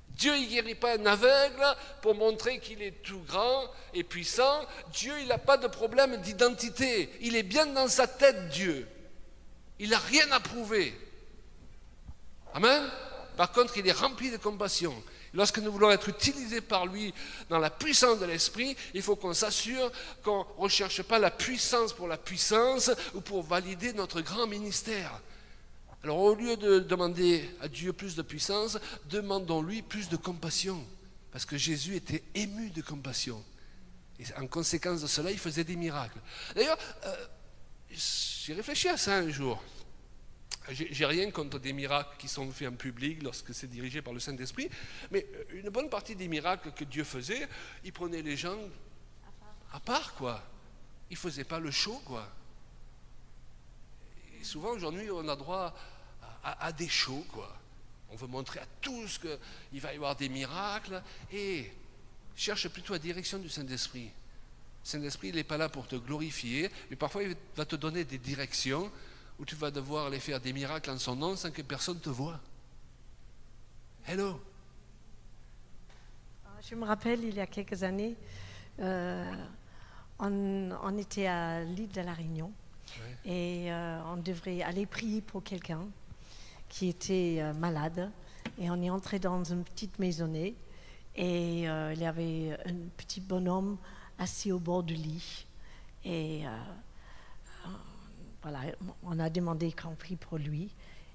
Dieu, il ne guérit pas un aveugle pour montrer qu'il est tout grand et puissant. Dieu, il n'a pas de problème d'identité. Il est bien dans sa tête, Dieu. Il n'a rien à prouver. Amen. Par contre, il est rempli de compassion. Lorsque nous voulons être utilisés par lui dans la puissance de l'Esprit, il faut qu'on s'assure qu'on ne recherche pas la puissance pour la puissance ou pour valider notre grand ministère. Alors au lieu de demander à Dieu plus de puissance, demandons-lui plus de compassion. Parce que Jésus était ému de compassion. Et en conséquence de cela, il faisait des miracles. D'ailleurs, j'ai réfléchi à ça un jour. J'ai rien contre des miracles qui sont faits en public lorsque c'est dirigé par le Saint-Esprit, mais une bonne partie des miracles que Dieu faisait, il prenait les gens à part, quoi. Il ne faisait pas le show, quoi. Et souvent, aujourd'hui, on a droit à des shows, quoi. On veut montrer à tous qu'il va y avoir des miracles, et cherche plutôt la direction du Saint-Esprit. Le Saint-Esprit, il n'est pas là pour te glorifier, mais parfois, il va te donner des directions où tu vas devoir aller faire des miracles en son nom sans que personne te voie. Hello. Je me rappelle, il y a quelques années, on était à l'île de la Réunion, ouais. Et on devrait aller prier pour quelqu'un qui était malade. Et on est entré dans une petite maisonnée et il y avait un petit bonhomme assis au bord du lit. Et voilà, on a demandé qu'on prie pour lui.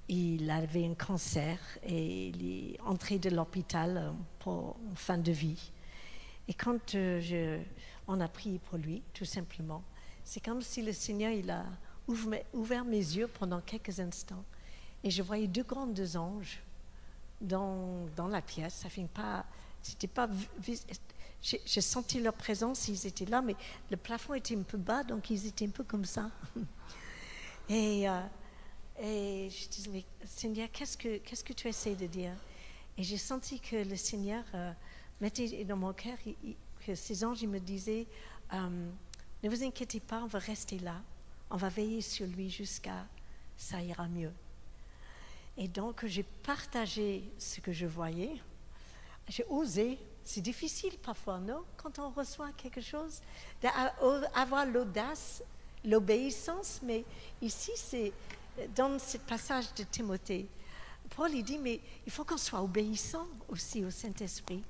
Il avait un cancer et il est entré de l'hôpital pour fin de vie. Et quand on a prié pour lui, tout simplement, c'est comme si le Seigneur il a ouvert mes yeux pendant quelques instants. Et je voyais 2 grands anges dans la pièce. Ça fait pas, c'était pas. J'ai senti leur présence, ils étaient là, mais le plafond était un peu bas, donc ils étaient un peu comme ça. Et je disais, mais Seigneur, qu'est-ce que tu essaies de dire? Et j'ai senti que le Seigneur mettait dans mon cœur, que ces anges ils me disaient, ne vous inquiétez pas, on va rester là, on va veiller sur lui jusqu'à ça ira mieux. Et donc j'ai partagé ce que je voyais, j'ai osé. C'est difficile parfois, non? Quand on reçoit quelque chose, d'avoir l'audace, l'obéissance, mais ici, c'est dans ce passage de Timothée, Paul il dit, mais il faut qu'on soit obéissant aussi au Saint-Esprit.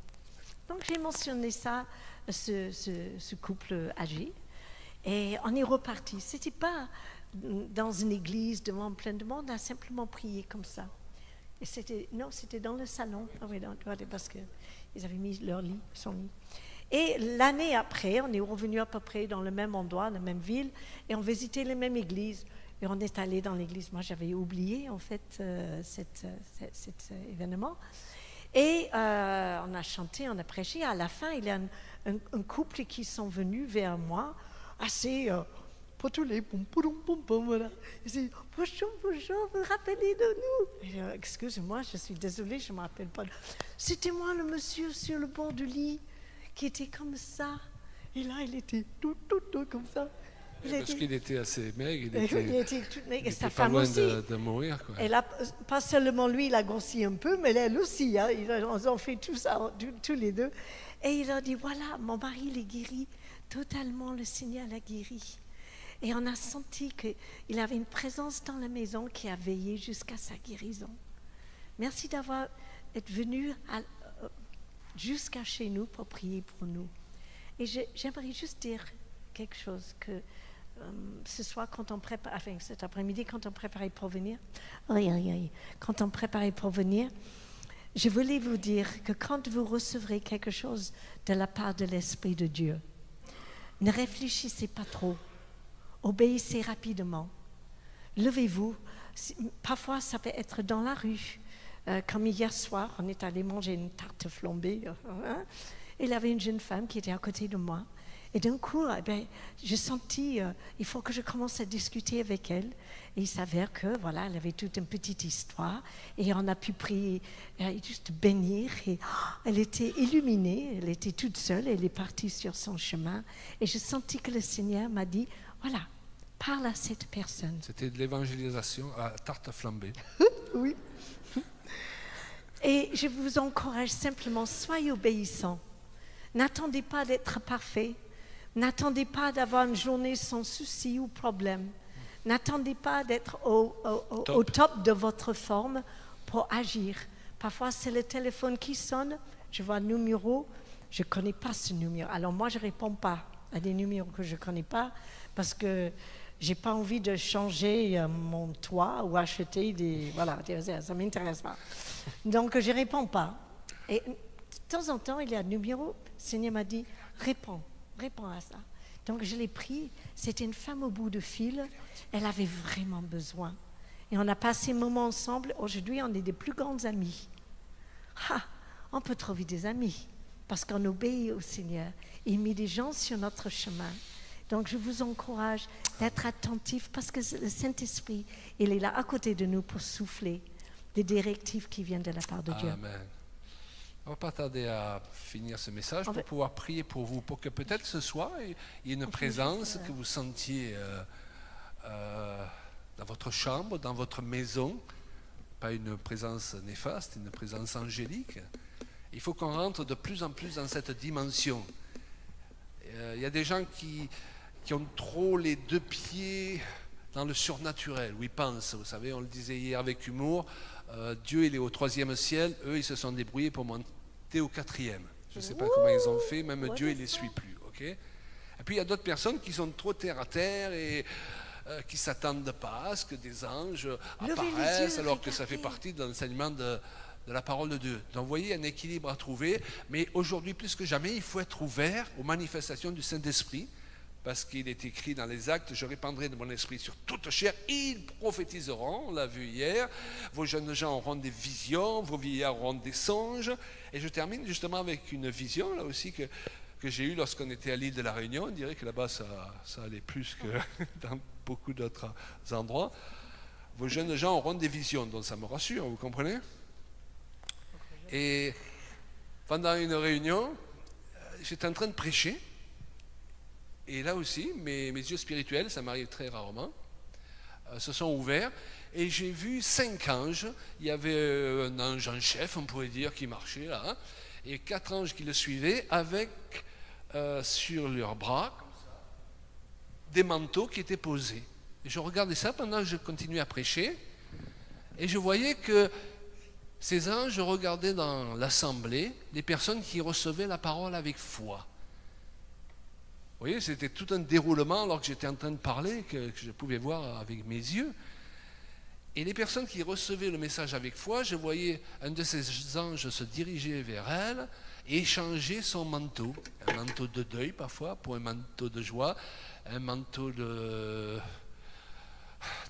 Donc j'ai mentionné ça, ce couple âgé, et on est reparti. C'était pas dans une église devant plein de monde, on a simplement prié comme ça. Et c'était dans le salon, parce qu'ils avaient mis leur lit, son lit. Et l'année après, on est revenu à peu près dans le même endroit, la même ville, et on visitait les mêmes églises. Et on est allé dans l'église. Moi, j'avais oublié, en fait, cet événement. Et on a chanté, on a prêché. À la fin, il y a un couple qui sont venus vers moi, assez potolés, voilà. Ils disent, bonjour, vous rappelez de nous? Excusez-moi, je suis désolée, je ne me rappelle pas. C'était moi, le monsieur sur le bord du lit, qui était comme ça. Et là, il était tout comme ça. Parce qu'il était assez maigre, il était tout maigre, et sa pas femme loin aussi. de mourir. Quoi. Et là, pas seulement lui, il a grossi un peu, mais elle aussi. Hein, ils ont fait tout ça, tous les deux. Et il a dit, voilà, mon mari, il est guéri. Totalement, le Seigneur l'a guéri. Et on a senti qu'il avait une présence dans la maison qui a veillé jusqu'à sa guérison. Merci d'être venu jusqu'à chez nous pour prier pour nous. Et j'aimerais juste dire quelque chose que ce soir, quand on prépare, enfin cet après-midi, quand on préparait pour venir, quand on préparait pour venir, je voulais vous dire que quand vous recevrez quelque chose de la part de l'Esprit de Dieu, ne réfléchissez pas trop, obéissez rapidement, levez-vous. Parfois, ça peut être dans la rue. Comme hier soir, on est allé manger une tarte flambée. Il y avait une jeune femme qui était à côté de moi. Et d'un coup, j'ai senti, il faut que je commence à discuter avec elle. Et il s'avère que, voilà, elle avait toute une petite histoire. Et on a pu prier, juste bénir. Et elle était illuminée, elle était toute seule, elle est partie sur son chemin. Et je sentis que le Seigneur m'a dit, voilà, parle à cette personne. C'était de l'évangélisation à tarte flambée. Oui. Et je vous encourage simplement, soyez obéissants. N'attendez pas d'être parfait. N'attendez pas d'avoir une journée sans souci ou problème. N'attendez pas d'être au top de votre forme pour agir. Parfois, c'est le téléphone qui sonne. Je vois un numéro. Je ne connais pas ce numéro. Alors moi, je ne réponds pas à des numéros que je ne connais pas parce que je n'ai pas envie de changer mon toit ou acheter des... Voilà, ça ne m'intéresse pas. Donc, je ne réponds pas. Et de temps en temps, il y a un numéro. Le Seigneur m'a dit, réponds à ça. Donc, je l'ai pris. C'était une femme au bout de fil. Elle avait vraiment besoin. Et on a passé un moment ensemble. Aujourd'hui, on est des plus grands amis. On peut trouver des amis parce qu'on obéit au Seigneur. Il met des gens sur notre chemin. Donc, je vous encourage d'être attentifs parce que le Saint-Esprit, il est là à côté de nous pour souffler des directives qui viennent de la part de Dieu. Amen. On ne va pas tarder à finir ce message pour pouvoir prier pour vous, pour que peut-être ce soir, il y ait une présence que vous sentiez dans votre chambre, dans votre maison. Pas une présence néfaste, une présence angélique. Il faut qu'on rentre de plus en plus dans cette dimension. Il y a des gens qui ont trop les deux pieds dans le surnaturel, où ils pensent. Vous savez, on le disait hier avec humour, Dieu il est au 3e ciel, eux ils se sont débrouillés pour monter au 4e. Je ne sais pas comment ils ont fait, même Dieu il ne les suit plus. Okay, et puis il y a d'autres personnes qui sont trop terre à terre et qui ne s'attendent pas à ce que des anges apparaissent, alors que ça fait partie de l'enseignement de la parole de Dieu. Donc vous voyez, un équilibre à trouver, mais aujourd'hui plus que jamais, il faut être ouvert aux manifestations du Saint-Esprit, parce qu'il est écrit dans les Actes, je répandrai de mon esprit sur toute chair, ils prophétiseront, on l'a vu hier, vos jeunes gens auront des visions, vos vieillards auront des songes, et je termine justement avec une vision, là aussi, que j'ai eue lorsqu'on était à l'île de la Réunion. On dirait que là-bas, ça allait plus que dans beaucoup d'autres endroits. Vos jeunes gens auront des visions, donc ça me rassure, vous comprenez ? Et pendant une réunion, j'étais en train de prêcher, et là aussi, mes yeux spirituels, ça m'arrive très rarement, se sont ouverts, et j'ai vu 5 anges. Il y avait un ange en chef, on pourrait dire, qui marchait là, hein, et 4 anges qui le suivaient, avec sur leurs bras des manteaux qui étaient posés. Et je regardais ça pendant que je continuais à prêcher, et je voyais que ces anges regardaient dans l'assemblée les personnes qui recevaient la parole avec foi. Vous voyez, c'était tout un déroulement alors que j'étais en train de parler, que je pouvais voir avec mes yeux. Et les personnes qui recevaient le message avec foi, je voyais un de ces anges se diriger vers elles et échanger son manteau. Un manteau de deuil parfois, pour un manteau de joie, un manteau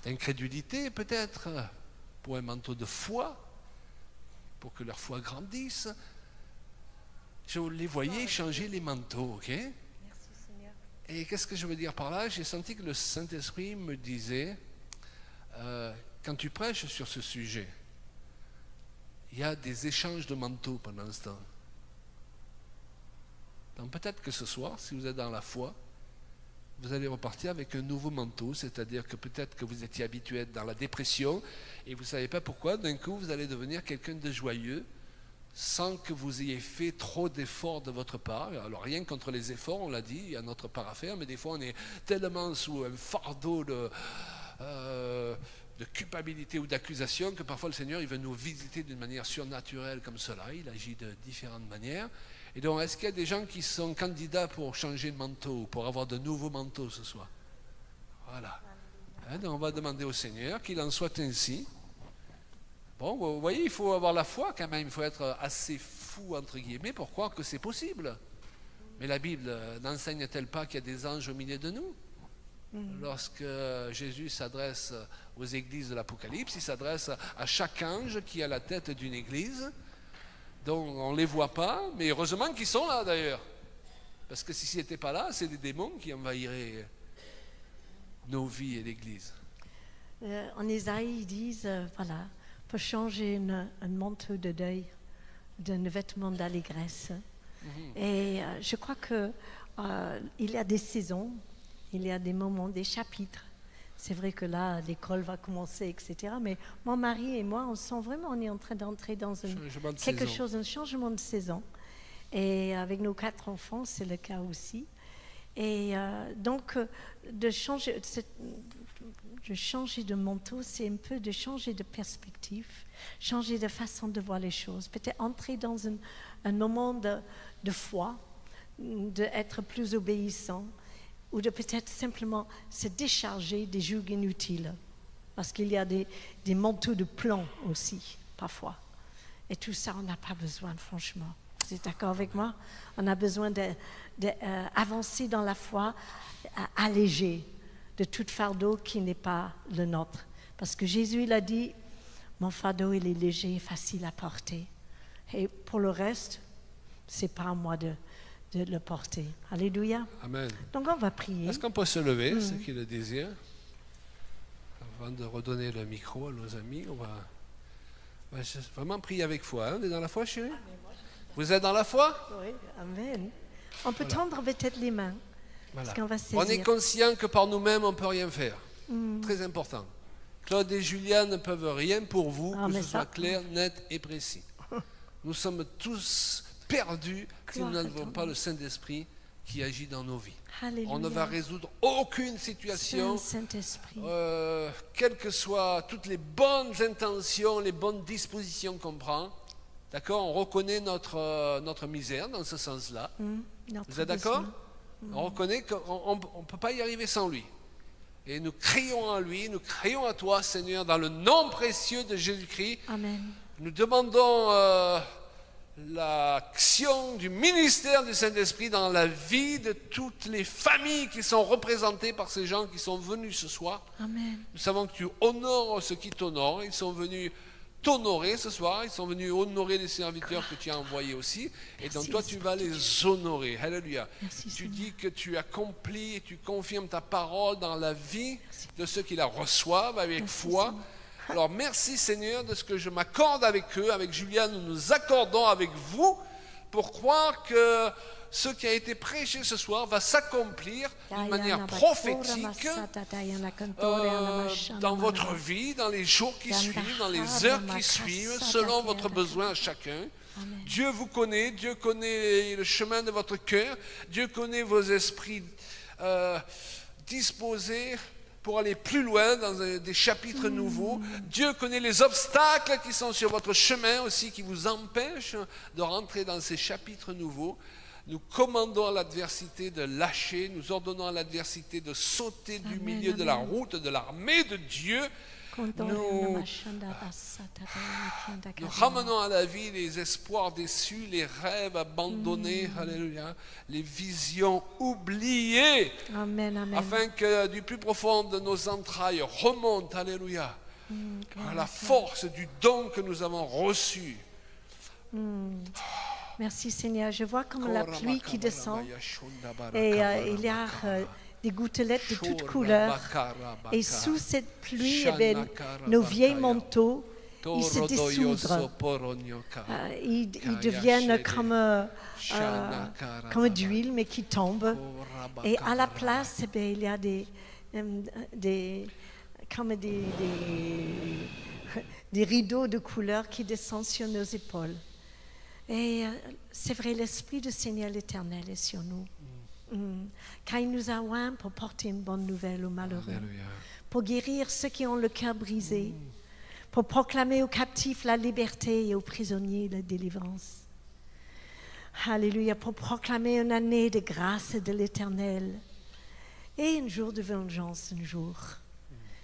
d'incrédulité peut-être, pour un manteau de foi, pour que leur foi grandisse. Je les voyais échanger les manteaux, ok? Merci Seigneur. Et qu'est-ce que je veux dire par là? J'ai senti que le Saint-Esprit me disait, quand tu prêches sur ce sujet, il y a des échanges de manteaux pendant ce temps. Donc peut-être que ce soir, si vous êtes dans la foi, vous allez repartir avec un nouveau manteau, c'est-à-dire que peut-être que vous étiez habitué à être dans la dépression et vous ne savez pas pourquoi, d'un coup vous allez devenir quelqu'un de joyeux sans que vous ayez fait trop d'efforts de votre part. Alors rien contre les efforts, on l'a dit, il y a notre part à faire, mais des fois on est tellement sous un fardeau de culpabilité ou d'accusation que parfois le Seigneur il veut nous visiter d'une manière surnaturelle comme cela, il agit de différentes manières. Et donc est-ce qu'il y a des gens qui sont candidats pour changer de manteau, pour avoir de nouveaux manteaux ce soir? Voilà. Hein, donc on va demander au Seigneur qu'il en soit ainsi. Bon, vous voyez, il faut avoir la foi quand même, il faut être assez fou entre guillemets pour croire que c'est possible. Mais la Bible n'enseigne-t-elle pas qu'il y a des anges au milieu de nous? Lorsque Jésus s'adresse aux églises de l'Apocalypse, il s'adresse à chaque ange qui a la tête d'une église. Donc on ne les voit pas, mais heureusement qu'ils sont là d'ailleurs. Parce que s'ils n'étaient pas là, c'est des démons qui envahiraient nos vies et l'église. En Isaïe, ils disent, voilà, pour changer un manteau de deuil d'un vêtement d'allégresse. Et je crois qu'il y a des saisons. Il y a des moments, des chapitres. C'est vrai que là, l'école va commencer, etc. Mais mon mari et moi, on sent vraiment, on est en train d'entrer dans quelque chose, un changement de saison. Et avec nos 4 enfants, c'est le cas aussi. Et donc, de changer de manteau, c'est un peu de changer de perspective, changer de façon de voir les choses. Peut-être entrer dans un moment de foi, d'être plus obéissant, ou de peut-être simplement se décharger des jougs inutiles. Parce qu'il y a des manteaux de plomb aussi, parfois. Et tout ça, on n'a pas besoin, franchement. Vous êtes d'accord avec moi? On a besoin d'avancer dans la foi, allégé de tout fardeau qui n'est pas le nôtre. Parce que Jésus, il a dit, mon fardeau, il est léger et facile à porter. Et pour le reste, ce n'est pas à moi de le porter. Alléluia. Amen. Donc on va prier. Est-ce qu'on peut se lever, ceux qui le désirent? Avant de redonner le micro à nos amis, on va vraiment prier avec foi. Hein? On est dans la foi, chérie? Vous êtes dans la foi? Oui, amen. On peut tendre peut-être les mains. Voilà. Parce qu'on va saisir. On est conscient que par nous-mêmes, on ne peut rien faire. Très important. Claude et Julien ne peuvent rien pour vous, que ce soit clair, net et précis. Nous sommes tous perdus si nous n'avons pas le Saint-Esprit qui agit dans nos vies. Alléluia. On ne va résoudre aucune situation, Saint-Esprit. quelles que soient toutes les bonnes intentions, les bonnes dispositions qu'on prend. D'accord? On reconnaît notre misère dans ce sens-là. Vous êtes d'accord? On reconnaît qu'on ne peut pas y arriver sans lui. Et nous crions à lui, nous crions à toi, Seigneur, dans le nom précieux de Jésus-Christ. Amen. Nous demandons l'action du ministère du Saint-Esprit dans la vie de toutes les familles qui sont représentées par ces gens qui sont venus ce soir. Amen. Nous savons que tu honores ceux qui t'honorent. Ils sont venus t'honorer ce soir. Ils sont venus honorer les serviteurs que tu as envoyés aussi. Et donc toi, tu vas les honorer. Alléluia. Tu dis que tu accomplis et tu confirmes ta parole dans la vie de ceux qui la reçoivent avec foi. Alors merci Seigneur de ce que je m'accorde avec eux, avec Julien, nous nous accordons avec vous pour croire que ce qui a été prêché ce soir va s'accomplir d'une manière prophétique dans votre vie, dans les jours qui suivent, dans les heures qui suivent, selon votre besoin à chacun. Amen. Dieu vous connaît, Dieu connaît le chemin de votre cœur, Dieu connaît vos esprits disposés pour aller plus loin dans des chapitres nouveaux. Dieu connaît les obstacles qui sont sur votre chemin aussi, qui vous empêchent de rentrer dans ces chapitres nouveaux. Nous commandons à l'adversité de lâcher, nous ordonnons à l'adversité de sauter du milieu de la route de l'armée de Dieu. Nous ramenons à la vie les espoirs déçus, les rêves abandonnés, alléluia, les visions oubliées, Amen, amen. afin que du plus profond de nos entrailles remonte, alléluia, la force du don que nous avons reçu. Merci Seigneur. Je vois comme la pluie qui descend et il y a des gouttelettes de toutes couleurs. Et sous cette pluie, eh bien, nos vieilles manteaux, ils se dissoudrent. Ils deviennent comme d'huile, mais qui tombent. Et à la place, eh bien, il y a des rideaux de couleurs qui descendent sur nos épaules. Et c'est vrai, l'Esprit du Seigneur l'Éternel est sur nous. Car il nous a oints pour porter une bonne nouvelle aux malheureux, Alléluia. pour guérir ceux qui ont le cœur brisé, pour proclamer aux captifs la liberté et aux prisonniers la délivrance. Alléluia, pour proclamer une année de grâce de l'Éternel et un jour de vengeance un jour.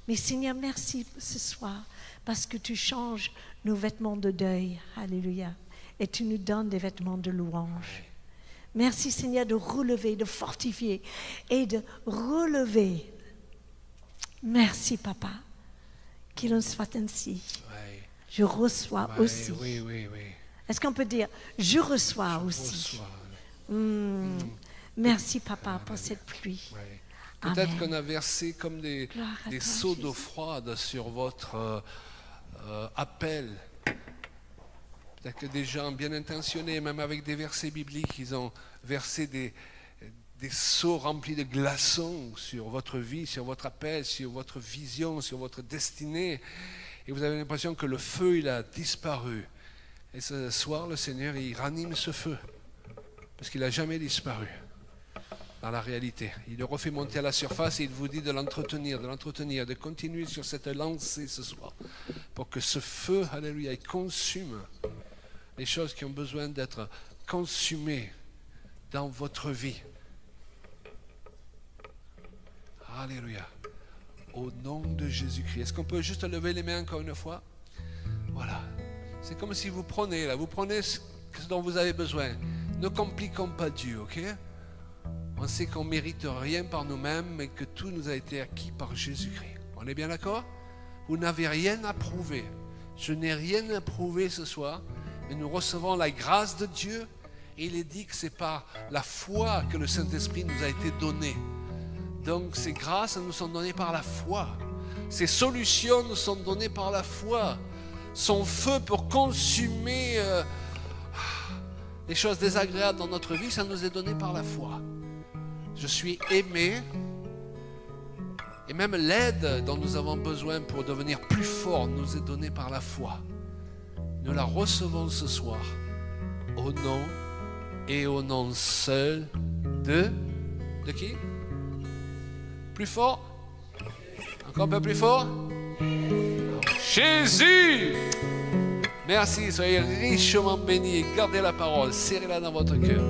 Mais Seigneur, merci ce soir parce que tu changes nos vêtements de deuil. Alléluia. Et tu nous donnes des vêtements de louange. Merci Seigneur de relever, de fortifier et de relever. Merci Papa, qu'il en soit ainsi. Oui. Je reçois Oui, aussi. oui, oui, oui. Est-ce qu'on peut dire, je reçois aussi. Merci Papa pour cette pluie. Oui. Peut-être Amen. qu'on a versé comme des Gloire à toi, seaux d'eau Jésus. froide sur votre appel. Peut-être que des gens bien intentionnés, même avec des versets bibliques, ils ont versé des seaux remplis de glaçons sur votre vie, sur votre appel, sur votre vision, sur votre destinée. Et vous avez l'impression que le feu, il a disparu. Et ce soir, le Seigneur, il ranime ce feu. Parce qu'il n'a jamais disparu dans la réalité. Il le refait monter à la surface et il vous dit de l'entretenir, de continuer sur cette lancée ce soir. Pour que ce feu, alléluia, il consume les choses qui ont besoin d'être consumées dans votre vie. Alléluia. Au nom de Jésus-Christ. Est-ce qu'on peut juste lever les mains encore une fois? Voilà. C'est comme si vous prenez ce dont vous avez besoin. Ne compliquons pas Dieu, ok? On sait qu'on ne mérite rien par nous-mêmes, mais que tout nous a été acquis par Jésus-Christ. On est bien d'accord? Vous n'avez rien à prouver. Je n'ai rien à prouver ce soir, mais nous recevons la grâce de Dieu. Et il est dit que c'est par la foi que le Saint-Esprit nous a été donné. Donc ces grâces nous sont données par la foi. Ces solutions nous sont données par la foi. Son feu pour consumer les choses désagréables dans notre vie, ça nous est donné par la foi. Je suis aimé. Et même l'aide dont nous avons besoin pour devenir plus forts nous est donnée par la foi. Nous la recevons ce soir au nom et au nom seul de qui? Plus fort? Encore un peu plus fort? Jésus! Merci, soyez richement bénis et gardez la parole, serrez-la dans votre cœur.